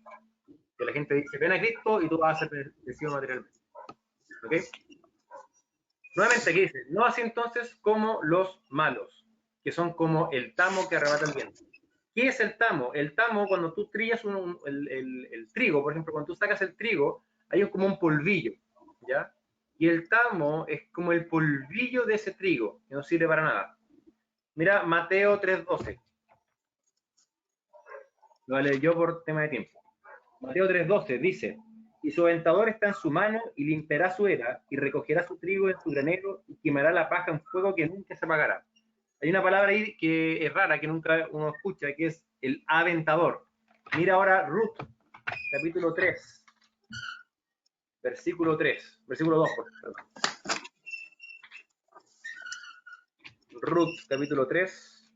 Que la gente dice, ven a Cristo y tú vas a ser bendecido materialmente. ¿Ok? Nuevamente aquí dice, no así entonces como los malos, que son como el tamo que arrebata el viento. ¿Qué es el tamo? El tamo, cuando tú trillas el trigo, por ejemplo, cuando tú sacas el trigo, hay como un polvillo, ¿ya? Y el tamo es como el polvillo de ese trigo, que no sirve para nada. Mira, Mateo 3:12. Lo leí yo por tema de tiempo. Mateo 3:12 dice, y su aventador está en su mano, y limpiará su era, y recogerá su trigo en su granero, y quemará la paja en fuego que nunca se apagará. Hay una palabra ahí que es rara, que nunca uno escucha, que es el aventador. Mira ahora Ruth, capítulo 3, versículo 3, versículo 2, perdón. Ruth, capítulo 3,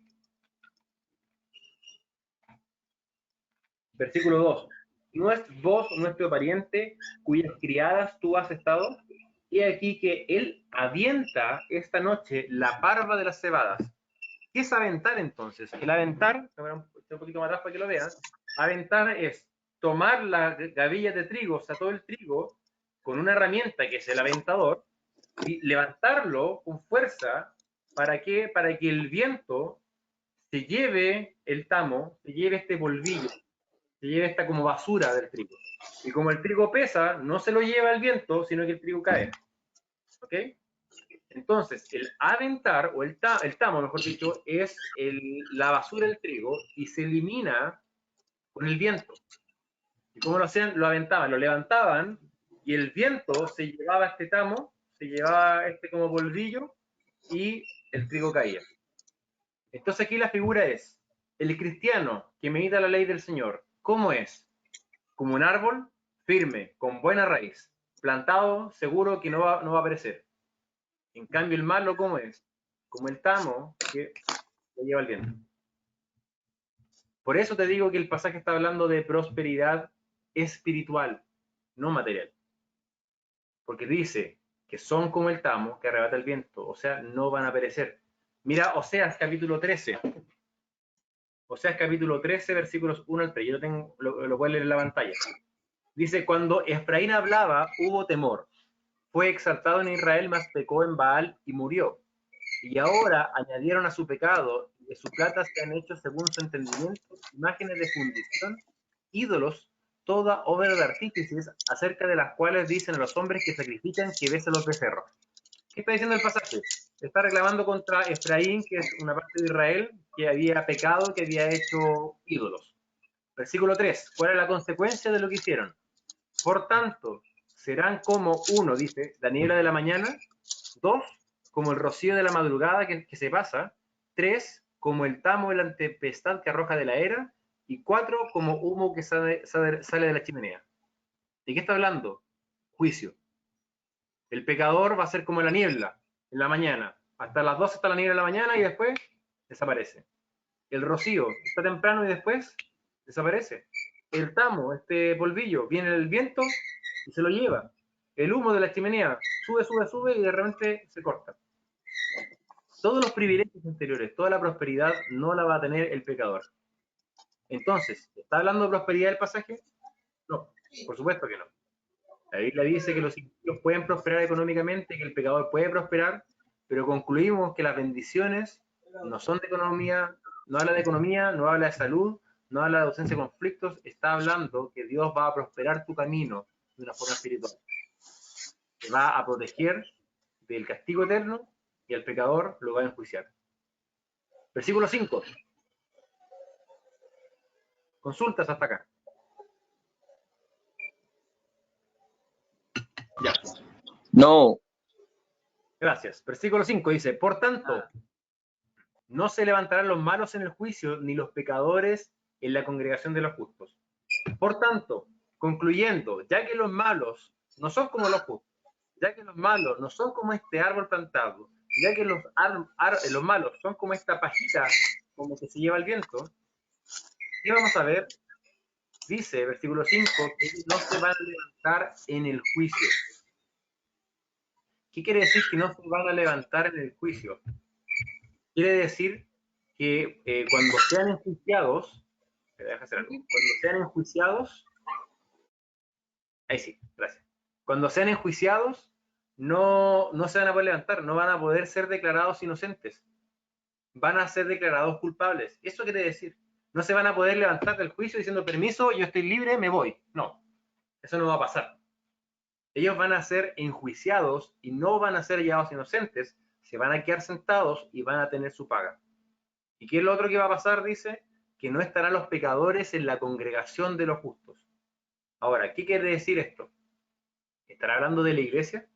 versículo 2. ¿No es vos nuestro pariente, cuyas criadas tú has estado? Y aquí que él avienta esta noche la barba de las cebadas. ¿Qué es aventar entonces? El aventar, un poquito más atrás para que lo veas, aventar es tomar las gavillas de trigo, o sea, todo el trigo, con una herramienta que es el aventador, y levantarlo con fuerza, ¿para qué? Para que el viento se lleve el tamo, se lleve este polvillo, se lleve esta como basura del trigo. Y como el trigo pesa, no se lo lleva el viento, sino que el trigo cae. ¿Ok? Entonces, el aventar, o el tamo, mejor dicho, es la basura del trigo y se elimina con el viento. ¿Y cómo lo hacían? Lo aventaban, lo levantaban y el viento se llevaba este tamo, se llevaba este como polvillo y el trigo caía. Entonces aquí la figura es, el cristiano que medita la ley del Señor, ¿cómo es? Como un árbol firme, con buena raíz, plantado, seguro que no va a perecer. En cambio, el malo, ¿cómo es? Como el tamo que lo lleva el viento. Por eso te digo que el pasaje está hablando de prosperidad espiritual, no material. Porque dice que son como el tamo que arrebata el viento, o sea, no van a perecer. Mira Oseas capítulo 13. Oseas capítulo 13, versículos 1 al 3. Yo lo voy a leer en la pantalla. Dice, cuando Efraín hablaba, hubo temor. Fue exaltado en Israel, mas pecó en Baal y murió. Y ahora añadieron a su pecado, y de su plata se han hecho según su entendimiento imágenes de fundición, ídolos, toda obra de artífices, acerca de las cuales dicen a los hombres que sacrifican que besen los becerros. ¿Qué está diciendo el pasaje? está reclamando contra Efraín, que es una parte de Israel que había pecado, que había hecho ídolos. Versículo 3. ¿Cuál es la consecuencia de lo que hicieron? Por tanto, serán como uno, dice, la niebla de la mañana. 2, como el rocío de la madrugada que se pasa. 3, como el tamo de la tempestad que arroja de la era. Y 4, como humo que sale de la chimenea. ¿De qué está hablando? Juicio. El pecador va a ser como la niebla en la mañana. Hasta las 12 está la niebla en la mañana y después desaparece. El rocío está temprano y después desaparece. El tamo, este polvillo, viene el viento y se lo lleva. El humo de la chimenea sube, sube, sube y de repente se corta. Todos los privilegios anteriores, toda la prosperidad no la va a tener el pecador. Entonces, ¿está hablando de prosperidad el pasaje? No, por supuesto que no. La Biblia dice que los impíos pueden prosperar económicamente, que el pecador puede prosperar, pero concluimos que las bendiciones no son de economía, no habla de economía, no habla de salud, no habla de ausencia de conflictos, está hablando que Dios va a prosperar tu camino de una forma espiritual. Te va a proteger del castigo eterno y el pecador lo va a enjuiciar. Versículo 5. Consultas hasta acá. Ya. No. Gracias. Versículo 5 dice, por tanto, no se levantarán los malos en el juicio, ni los pecadores en la congregación de los justos. Por tanto, concluyendo, ya que los malos no son como los justos, ya que los malos no son como este árbol plantado, ya que los malos son como esta pajita, como que se lleva el viento, ¿qué vamos a ver? Dice, versículo 5, que no se van a levantar en el juicio. ¿Qué quiere decir que no se van a levantar en el juicio? Quiere decir que cuando sean enjuiciados, ahí sí, gracias. Cuando sean enjuiciados, no se van a poder levantar, no van a poder ser declarados inocentes. Van a ser declarados culpables. Eso quiere decir, no se van a poder levantar del juicio diciendo, permiso, yo estoy libre, me voy. No, eso no va a pasar. Ellos van a ser enjuiciados y no van a ser hallados inocentes, se van a quedar sentados y van a tener su paga. ¿Y qué es lo otro que va a pasar? Dice, que no estarán los pecadores en la congregación de los justos. Ahora, ¿qué quiere decir esto? ¿Estará hablando de la iglesia?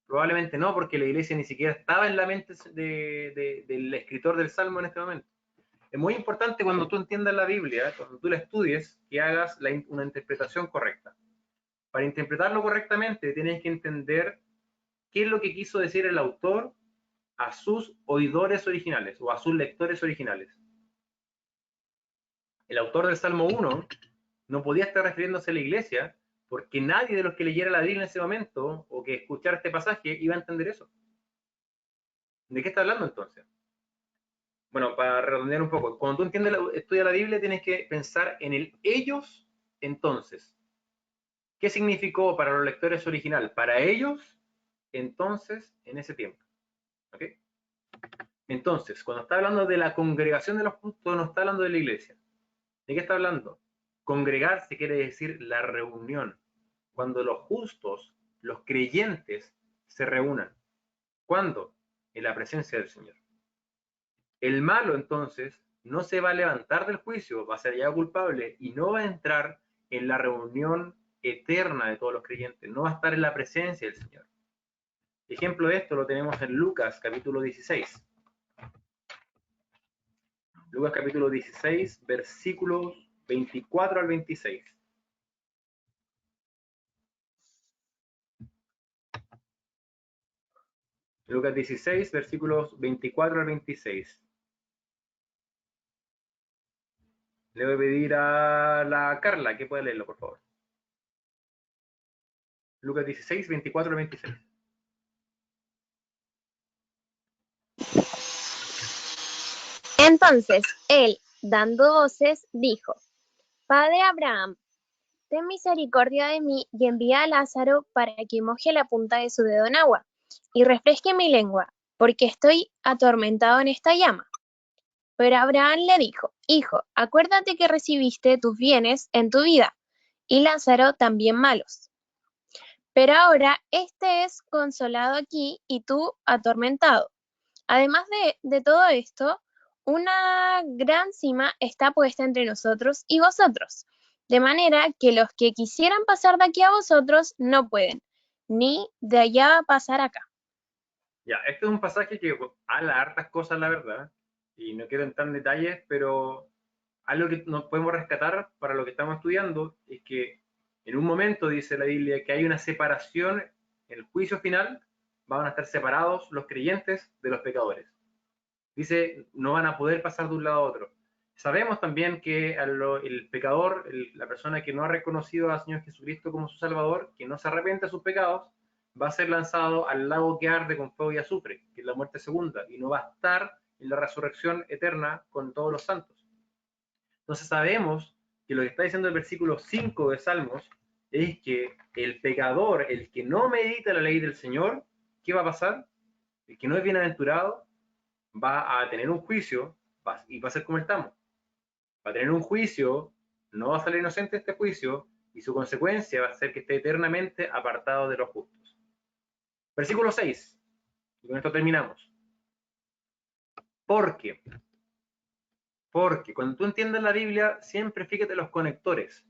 Probablemente no, porque la iglesia ni siquiera estaba en la mente del escritor del Salmo en este momento. Es muy importante cuando tú entiendas la Biblia, cuando tú la estudies, que hagas una interpretación correcta. Para interpretarlo correctamente, tienes que entender qué es lo que quiso decir el autor a sus oidores originales o a sus lectores originales. El autor del Salmo 1 no podía estar refiriéndose a la iglesia porque nadie de los que leyera la Biblia en ese momento o que escuchara este pasaje iba a entender eso. ¿De qué está hablando entonces? Bueno, para redondear un poco, cuando tú estudias la Biblia tienes que pensar en el ellos entonces. ¿Qué significó para los lectores original? Para ellos, entonces, en ese tiempo. ¿Ok? Entonces, cuando está hablando de la congregación de los justos, no está hablando de la iglesia. ¿De qué está hablando? Congregarse quiere decir la reunión. Cuando los justos, los creyentes, se reúnan. ¿Cuándo? En la presencia del Señor. El malo, entonces, no se va a levantar del juicio, va a ser ya culpable y no va a entrar en la reunión eterna de todos los creyentes, no va a estar en la presencia del Señor. Ejemplo de esto lo tenemos en Lucas capítulo 16. Lucas capítulo 16, versículos 24 al 26. Lucas 16, versículos 24 al 26. Le voy a pedir a la Carla que pueda leerlo, por favor. Lucas 16, 24 al 26. Entonces él, dando voces, dijo: Padre Abraham, ten misericordia de mí y envía a Lázaro para que moje la punta de su dedo en agua y refresque mi lengua, porque estoy atormentado en esta llama. Pero Abraham le dijo: Hijo, acuérdate que recibiste tus bienes en tu vida, y Lázaro también malos. Pero ahora este es consolado aquí y tú atormentado. Además de todo esto, una gran cima está puesta entre nosotros y vosotros, de manera que los que quisieran pasar de aquí a vosotros no pueden, ni de allá pasar acá. Ya, este es un pasaje que habla hartas cosas, la verdad, y no quiero entrar en detalles, pero algo que nos podemos rescatar para lo que estamos estudiando es que en un momento, dice la Biblia, que hay una separación en el juicio final, van a estar separados los creyentes de los pecadores. Dice, no van a poder pasar de un lado a otro. Sabemos también que el pecador, la persona que no ha reconocido al Señor Jesucristo como su Salvador, que no se arrepiente de sus pecados, va a ser lanzado al lago que arde con fuego y azufre, que es la muerte segunda, y no va a estar en la resurrección eterna con todos los santos. Entonces sabemos que lo que está diciendo el versículo 5 de Salmos es que el pecador, el que no medita la ley del Señor, ¿qué va a pasar? El que no es bienaventurado va a tener un juicio y va a ser como estamos. Va a tener un juicio, no va a salir inocente de este juicio, y su consecuencia va a ser que esté eternamente apartado de los justos. Versículo 6, y con esto terminamos. Porque cuando tú entiendes la Biblia, siempre fíjate los conectores.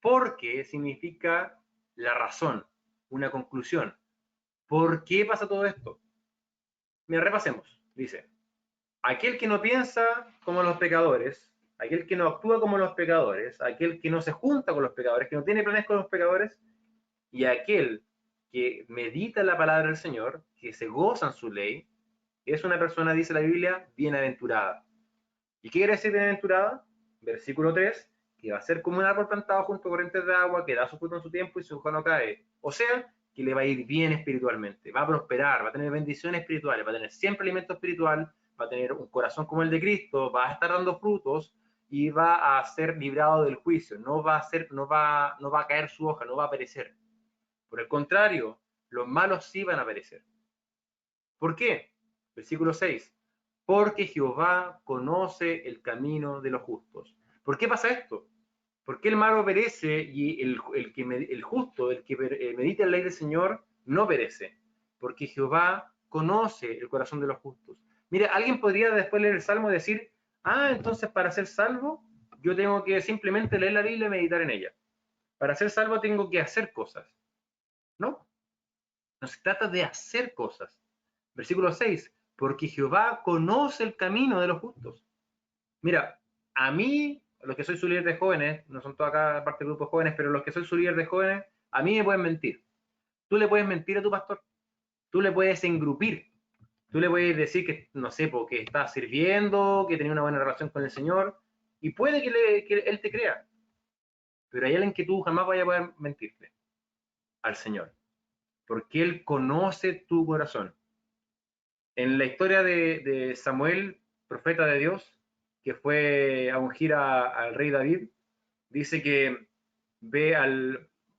Porque significa la razón, una conclusión. ¿Por qué pasa todo esto? Mira, repasemos. Dice, aquel que no piensa como los pecadores, aquel que no actúa como los pecadores, aquel que no se junta con los pecadores, que no tiene planes con los pecadores, y aquel que medita la palabra del Señor, que se goza en su ley, es una persona, dice la Biblia, bienaventurada. ¿Y qué quiere decir bienaventurada? Versículo 3, que va a ser como un árbol plantado junto a corrientes de agua, que da su fruto en su tiempo y su hoja no cae. O sea, que le va a ir bien espiritualmente, va a prosperar, va a tener bendiciones espirituales, va a tener siempre alimento espiritual, va a tener un corazón como el de Cristo, va a estar dando frutos y va a ser librado del juicio, no va a caer su hoja, no va a perecer. Por el contrario, los malos sí van a perecer. ¿Por qué? Versículo 6. Porque Jehová conoce el camino de los justos. ¿Por qué pasa esto? ¿Por qué el malo perece y el justo, el que medita en la ley del Señor, no perece? Porque Jehová conoce el corazón de los justos. Mira, alguien podría después leer el Salmo y decir, entonces para ser salvo, yo tengo que simplemente leer la Biblia y meditar en ella. Para ser salvo tengo que hacer cosas. No, no se trata de hacer cosas. Versículo 6, porque Jehová conoce el camino de los justos. Mira, a mí, los que soy su líder de jóvenes, no son todos acá parte del grupo de jóvenes, pero los que soy su líder de jóvenes, a mí me pueden mentir. Tú le puedes mentir a tu pastor, tú le puedes engrupir, tú le puedes decir que, no sé, porque está sirviendo, que tiene una buena relación con el Señor, y puede que él te crea, pero hay alguien que tú jamás vayas a poder mentirle, al Señor, porque Él conoce tu corazón. En la historia de Samuel, profeta de Dios, que fue a ungir al rey David, dice que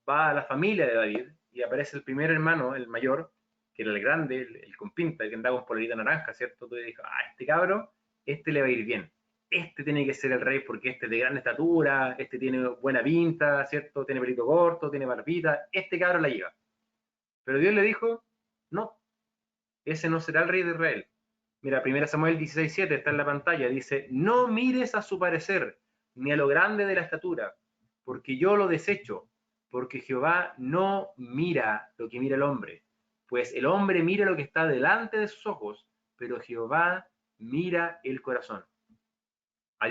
va a la familia de David y aparece el primer hermano, el mayor, que era el grande, el con pinta, el que andaba con polerita naranja, ¿cierto? Entonces dijo, este cabro, este le va a ir bien. Este tiene que ser el rey porque este es de gran estatura, este tiene buena pinta, ¿cierto? Tiene pelito corto, tiene barbita, este cabro la lleva. Pero Dios le dijo, no, ese no será el rey de Israel. Mira, 1 Samuel 16:7 está en la pantalla, dice, no mires a su parecer, ni a lo grande de la estatura, porque yo lo desecho, porque Jehová no mira lo que mira el hombre, pues el hombre mira lo que está delante de sus ojos, pero Jehová mira el corazón. A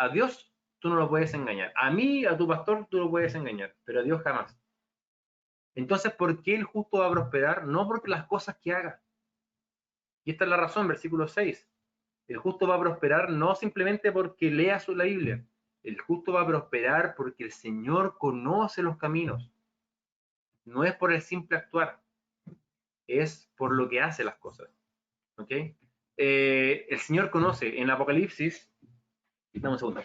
Dios tú no lo puedes engañar. A mí, a tu pastor, tú lo puedes engañar, pero a Dios jamás. Entonces, ¿por qué el justo va a prosperar? No porque las cosas que haga. Y esta es la razón, versículo 6. El justo va a prosperar no simplemente porque lea la Biblia. El justo va a prosperar porque el Señor conoce los caminos. No es por el simple actuar, es por lo que hace las cosas. ¿Ok? El Señor conoce en Apocalipsis. Dame un segundo.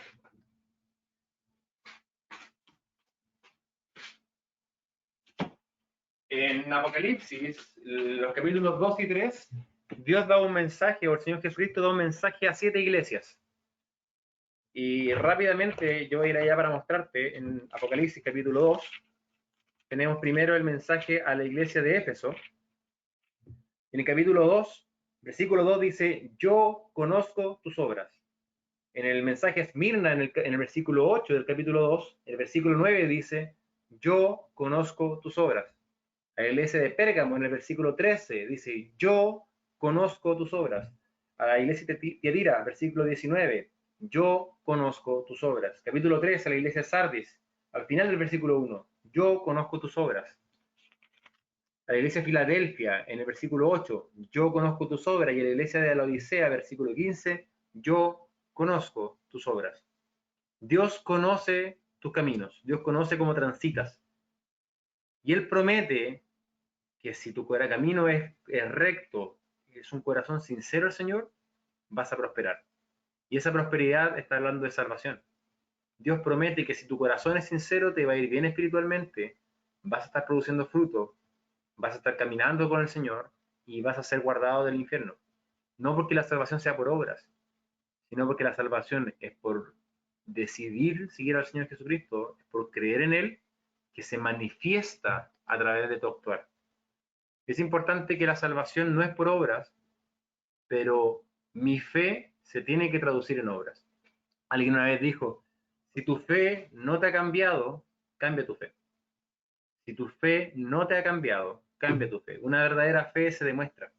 En Apocalipsis, los capítulos 2 y 3, Dios da un mensaje, o el Señor Jesucristo da un mensaje a 7 iglesias. Y rápidamente yo voy a ir allá para mostrarte en Apocalipsis capítulo 2. tenemos primero el mensaje a la iglesia de Éfeso. En el capítulo 2, versículo 2 dice, yo conozco tus obras. En el mensaje a Esmirna, en el versículo 8 del capítulo 2, el versículo 9 dice, yo conozco tus obras. A la iglesia de Pérgamo, en el versículo 13, dice, yo conozco tus obras. A la iglesia de Tiatira, versículo 19, yo conozco tus obras. Capítulo 3, a la iglesia de Sardis, al final del versículo 1, yo conozco tus obras. A la iglesia de Filadelfia, en el versículo 8, yo conozco tus obras. Y a la iglesia de la Odisea, versículo 15, yo conozco tus obras. Dios conoce tus caminos, Dios conoce cómo transitas. Y Él promete que si tu camino es recto, es un corazón sincero al Señor, vas a prosperar. Y esa prosperidad está hablando de salvación. Dios promete que si tu corazón es sincero, te va a ir bien espiritualmente, vas a estar produciendo fruto, vas a estar caminando con el Señor y vas a ser guardado del infierno. No porque la salvación sea por obras, sino porque la salvación es por decidir seguir al Señor Jesucristo, es por creer en Él, que se manifiesta a través de tu actuar. Es importante que la salvación no es por obras, pero mi fe se tiene que traducir en obras. Alguien una vez dijo, si tu fe no te ha cambiado, cambia tu fe. Si tu fe no te ha cambiado, cambia tu fe. Una verdadera fe se demuestra.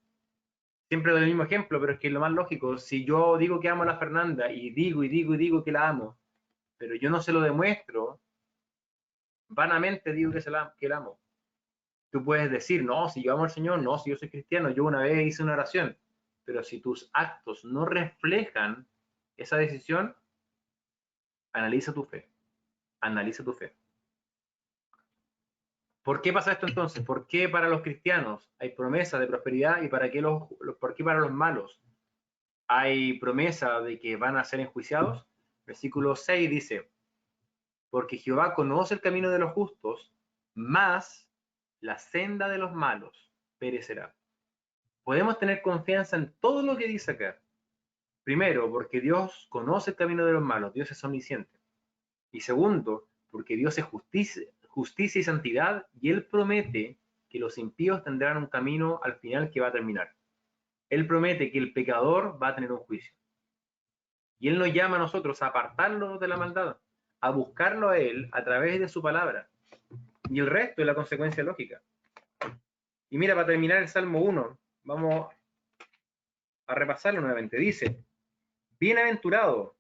Siempre doy el mismo ejemplo, pero es que es lo más lógico. Si yo digo que amo a la Fernanda y digo que la amo, pero yo no se lo demuestro, vanamente digo que la amo. Tú puedes decir, no, si yo amo al Señor, no, si yo soy cristiano, yo una vez hice una oración, pero si tus actos no reflejan esa decisión, analiza tu fe. Analiza tu fe. ¿Por qué pasa esto entonces? ¿Por qué para los cristianos hay promesa de prosperidad y por qué para los malos hay promesa de que van a ser enjuiciados? Versículo 6 dice, porque Jehová conoce el camino de los justos, mas la senda de los malos perecerá. Podemos tener confianza en todo lo que dice acá. Primero, porque Dios conoce el camino de los malos, Dios es omnisciente. Y segundo, porque Dios es justicia y santidad, y Él promete que los impíos tendrán un camino al final que va a terminar. Él promete que el pecador va a tener un juicio. Y Él nos llama a nosotros a apartarlo de la maldad, a buscarlo a Él a través de su palabra. Y el resto es la consecuencia lógica. Y mira, para terminar el Salmo 1, vamos a repasarlo nuevamente. Dice, bienaventurado,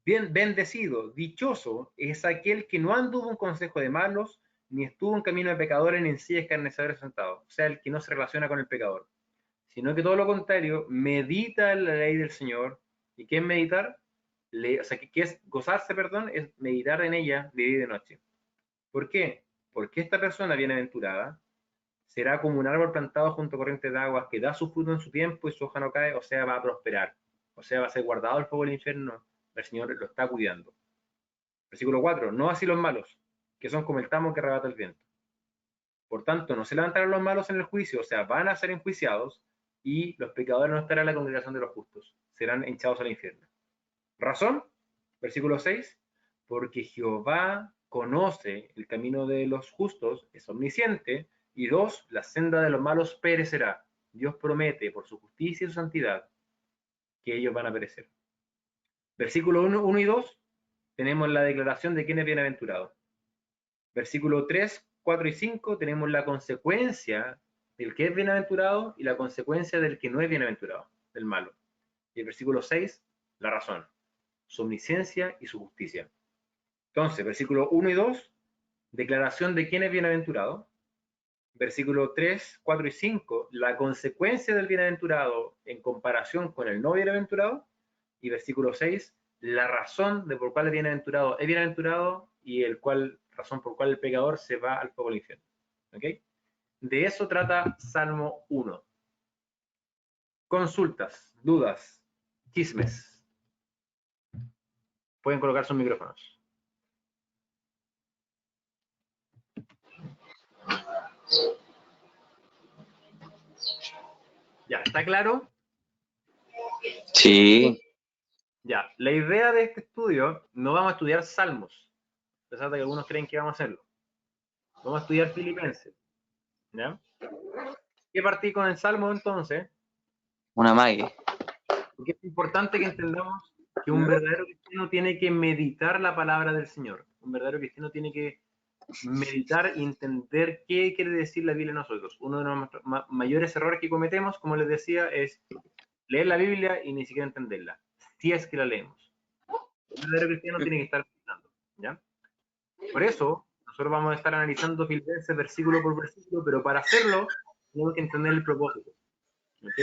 bendecido, dichoso es aquel que no anduvo en consejo de malos, ni estuvo en camino de pecadores, ni en silla de escarnecedores sentados. O sea, el que no se relaciona con el pecador, sino que todo lo contrario, medita en la ley del Señor. ¿Y qué es meditar? ¿Qué es gozarse, perdón? Es meditar en ella de día y de noche. ¿Por qué? Porque esta persona bienaventurada será como un árbol plantado junto a corrientes de aguas que da su fruto en su tiempo y su hoja no cae, o sea, va a prosperar. O sea, va a ser guardado del fuego del infierno. El Señor lo está cuidando. Versículo 4. No así los malos, que son como el tamo que arrebata el viento. Por tanto, no se levantarán los malos en el juicio, o sea, van a ser enjuiciados, y los pecadores no estarán en la congregación de los justos, serán echados al infierno. ¿Razón? Versículo 6. Porque Jehová conoce el camino de los justos, es omnisciente, y 2, la senda de los malos perecerá. Dios promete por su justicia y su santidad que ellos van a perecer. Versículo 1 y 2, tenemos la declaración de quién es bienaventurado. Versículo 3, 4 y 5, tenemos la consecuencia del que es bienaventurado y la consecuencia del que no es bienaventurado, del malo. Y el versículo 6, la razón, su omnisciencia y su justicia. Entonces, versículo 1 y 2, declaración de quién es bienaventurado. Versículo 3, 4 y 5, la consecuencia del bienaventurado en comparación con el no bienaventurado. Y versículo 6, la razón de por cuál el bienaventurado es bienaventurado y razón por cuál el pecador se va al fuego del infierno. ¿Ok? De eso trata Salmo 1. Consultas, dudas, chismes. Pueden colocar sus micrófonos. Ya, ¿está claro? Sí. Ya, la idea de este estudio, no vamos a estudiar salmos, a pesar de que algunos creen que vamos a hacerlo. Vamos a estudiar Filipenses. ¿Ya? ¿Qué partí con el Salmo entonces? Una mague. Porque es importante que entendamos que un verdadero cristiano tiene que meditar la palabra del Señor. Un verdadero cristiano tiene que meditar y entender qué quiere decir la Biblia a nosotros. Uno de los mayores errores que cometemos, como les decía, es leer la Biblia y ni siquiera entenderla, si es que la leemos. Un verdadero cristiano tiene que estar meditando, ¿ya? Por eso, nosotros vamos a estar analizando Filipenses versículo por versículo, pero para hacerlo tenemos que entender el propósito, ¿ok?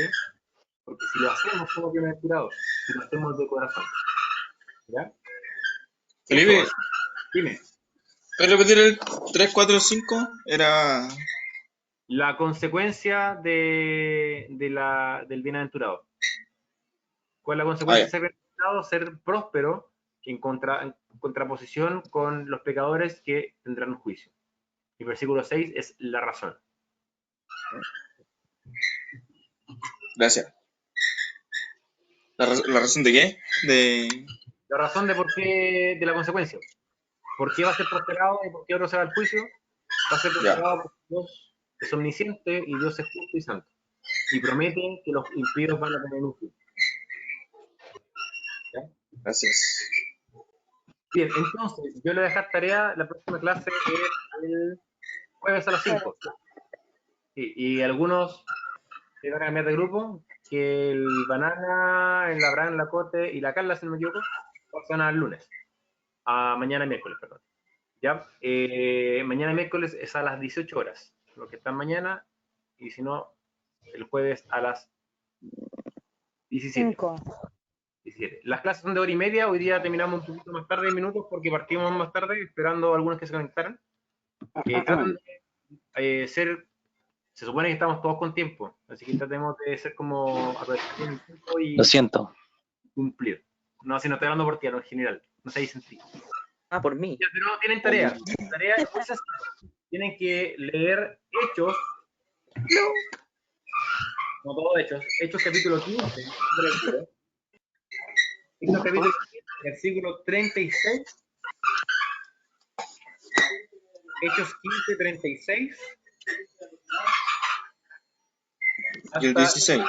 Porque si lo hacemos, somos bienaventurados, si lo hacemos de corazón, ¿ya? Felipe, Eso, dime. ¿puedes repetir el 3, 4, 5? Era... La consecuencia del bienaventurado. ¿Cuál es la consecuencia de ser bienaventurado? Ser próspero en contraposición con los pecadores que tendrán juicio. El versículo 6 es la razón. Gracias. ¿La razón de qué? La razón de por qué, de la consecuencia. ¿Por qué va a ser prosperado y por qué otro se va al juicio? Va a ser prosperado porque Dios es omnisciente y Dios es justo y santo. Y promete que los impíos van a tener un juicio. ¿Ya? Gracias. Bien, entonces, yo le voy a dejar tarea, la próxima clase es el jueves a las 5. Sí, y algunos se van a cambiar de grupo, que el Banana, el Abraham, la Cote y la Carla, si no me equivoco, pasan al lunes. A mañana miércoles, perdón. ¿Ya? Mañana miércoles es a las 18 horas, los que están mañana, y si no, el jueves a las 17. 17. Las clases son de hora y media, hoy día terminamos un poquito más tarde, 10 minutos, porque partimos más tarde, esperando a algunos que se conectaran. Tratan de se supone que estamos todos con tiempo, así que tratemos de ser como aprovechar bien el tiempo y Lo siento. cumplir. No, si no estoy hablando por ti, no en general, no se dicen sí. Ah, por mí. Ya, pero tienen tarea. Tarea es muy sencilla. Tienen que leer Hechos. No todos Hechos capítulo 15. Hechos capítulo 15, versículo 36. Hechos 15, 36. Y el 16.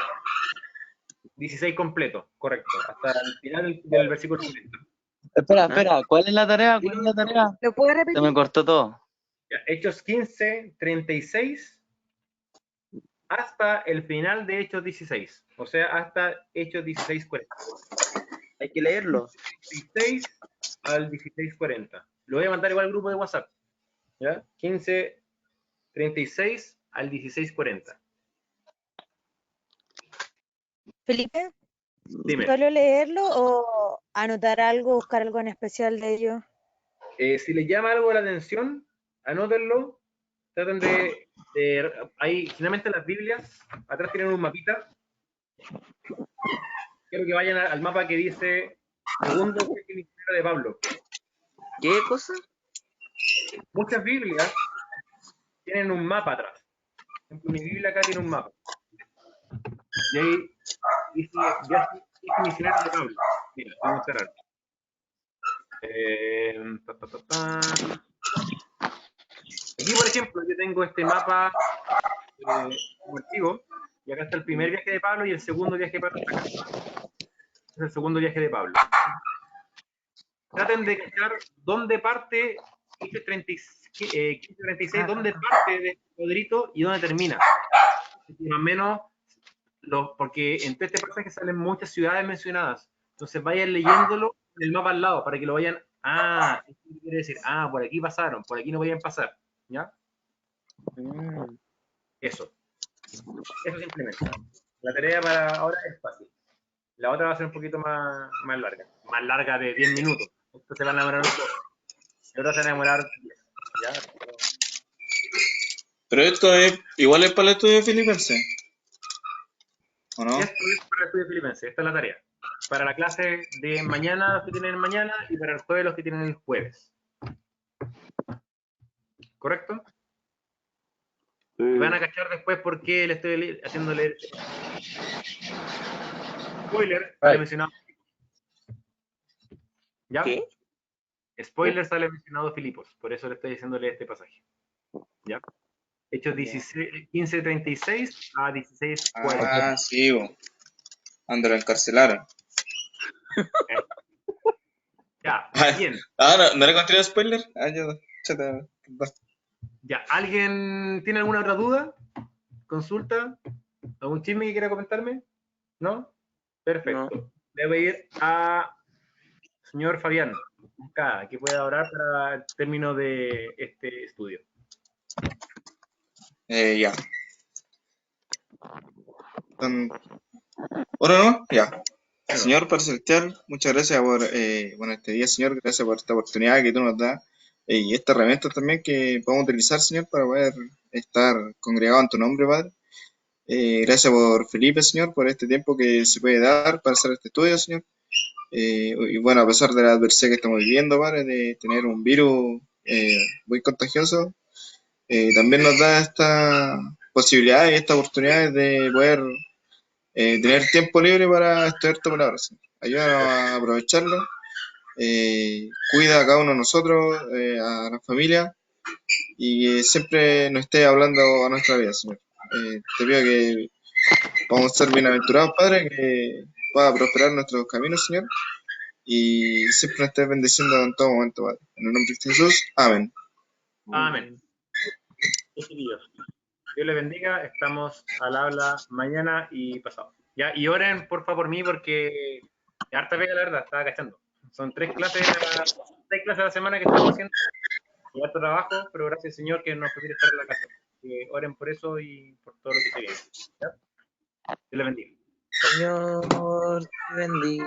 16 completo, correcto. Hasta el final del versículo 40. Espera, ¿cuál es la tarea? ¿Cuál es la tarea? ¿Lo puede repetir? Se me cortó todo. Ya, Hechos 15, 36 hasta el final de Hechos 16. O sea, hasta Hechos 16, 40. Hay que leerlo. 16 al 16, 40. Lo voy a mandar igual al grupo de WhatsApp. ¿Ya? 15, 36 al 16, 40. Felipe, Dime. ¿solo leerlo o anotar algo, buscar algo en especial de ello? Si les llama algo la atención, anótenlo. Traten de finalmente las Biblias, atrás tienen un mapita. Quiero que vayan al mapa que dice segundo ministerio de Pablo. ¿Qué cosa? Muchas Biblias tienen un mapa atrás. Por ejemplo, mi Biblia acá tiene un mapa. Y ahí dice viaje misionero de Pablo. Mira, vamos a cerrar. Aquí, por ejemplo, yo tengo este mapa como archivo, y acá está el primer viaje de Pablo y el segundo viaje de Pablo está acá. Es el segundo viaje de Pablo. Traten de cachar dónde parte 1536, dónde parte de este cuadrito y dónde termina. Más o menos, porque entre este pasaje salen muchas ciudades mencionadas. Entonces vayan leyéndolo en el mapa al lado para que lo vayan. Esto quiere decir, por aquí pasaron, por aquí no podían pasar. ¿Ya? Eso simplemente. La tarea para ahora es fácil. La otra va a ser un poquito más larga. Más larga de 10 minutos. Esto se van a demorar un poco. Y ahora se van a demorar 10. ¿Ya? Pero esto es igual es para el estudio de Filipenses, ¿o no? Esto es para el estudio de Filipenses. Esta es la tarea. Para la clase de mañana, los que tienen mañana, y para el jueves, los que tienen el jueves. ¿Correcto? Sí. Y van a cachar después por qué le estoy haciendo leer. Spoiler, sale mencionado. ¿Ya? ¿Qué? Spoiler, sale mencionado Filipos. Por eso le estoy diciéndole este pasaje. ¿ya? Hechos 15:36 a 16:40. Ah, sí, bo. Cuando lo encarcelaron. Ya, bien. ¿No le conté el spoiler? Chata. Ya, ¿alguien tiene alguna otra duda? ¿Consulta? ¿Algún chisme que quiera comentarme? ¿No? Perfecto. Le voy a ir a señor Fabián, que pueda hablar para el término de este estudio. Ya. ¿Ahora no? Ya. Señor Padre Celestial, muchas gracias por este día, Señor. Gracias por esta oportunidad que tú nos das y esta herramienta también que podemos utilizar, Señor, para poder estar congregados en tu nombre, Padre. Gracias por Felipe, Señor, por este tiempo que se puede dar para hacer este estudio, Señor. Y bueno, a pesar de la adversidad que estamos viviendo, Padre, de tener un virus muy contagioso, también nos da esta posibilidad y esta oportunidad de poder tener tiempo libre para estudiar tu palabra, Señor. Ayúdanos a aprovecharlo. Cuida a cada uno de nosotros, a la familia, y siempre nos esté hablando a nuestra vida, Señor. Te pido que podamos ser bienaventurados, Padre, que pueda prosperar nuestros caminos, Señor, y siempre nos estés bendiciendo en todo momento, Padre. En el nombre de Jesús, amén. Amén. Dios le bendiga. Estamos al habla mañana y pasado. Ya, y oren porfa por mí porque harta pega, la verdad, estaba cachando. Son 3 clases a la semana que estamos haciendo. Y harto trabajo, pero gracias Señor que nos permite estar en la casa. Que oren por eso y por todo lo que se viene. ¿Ya? Dios le bendiga. Señor, te bendiga.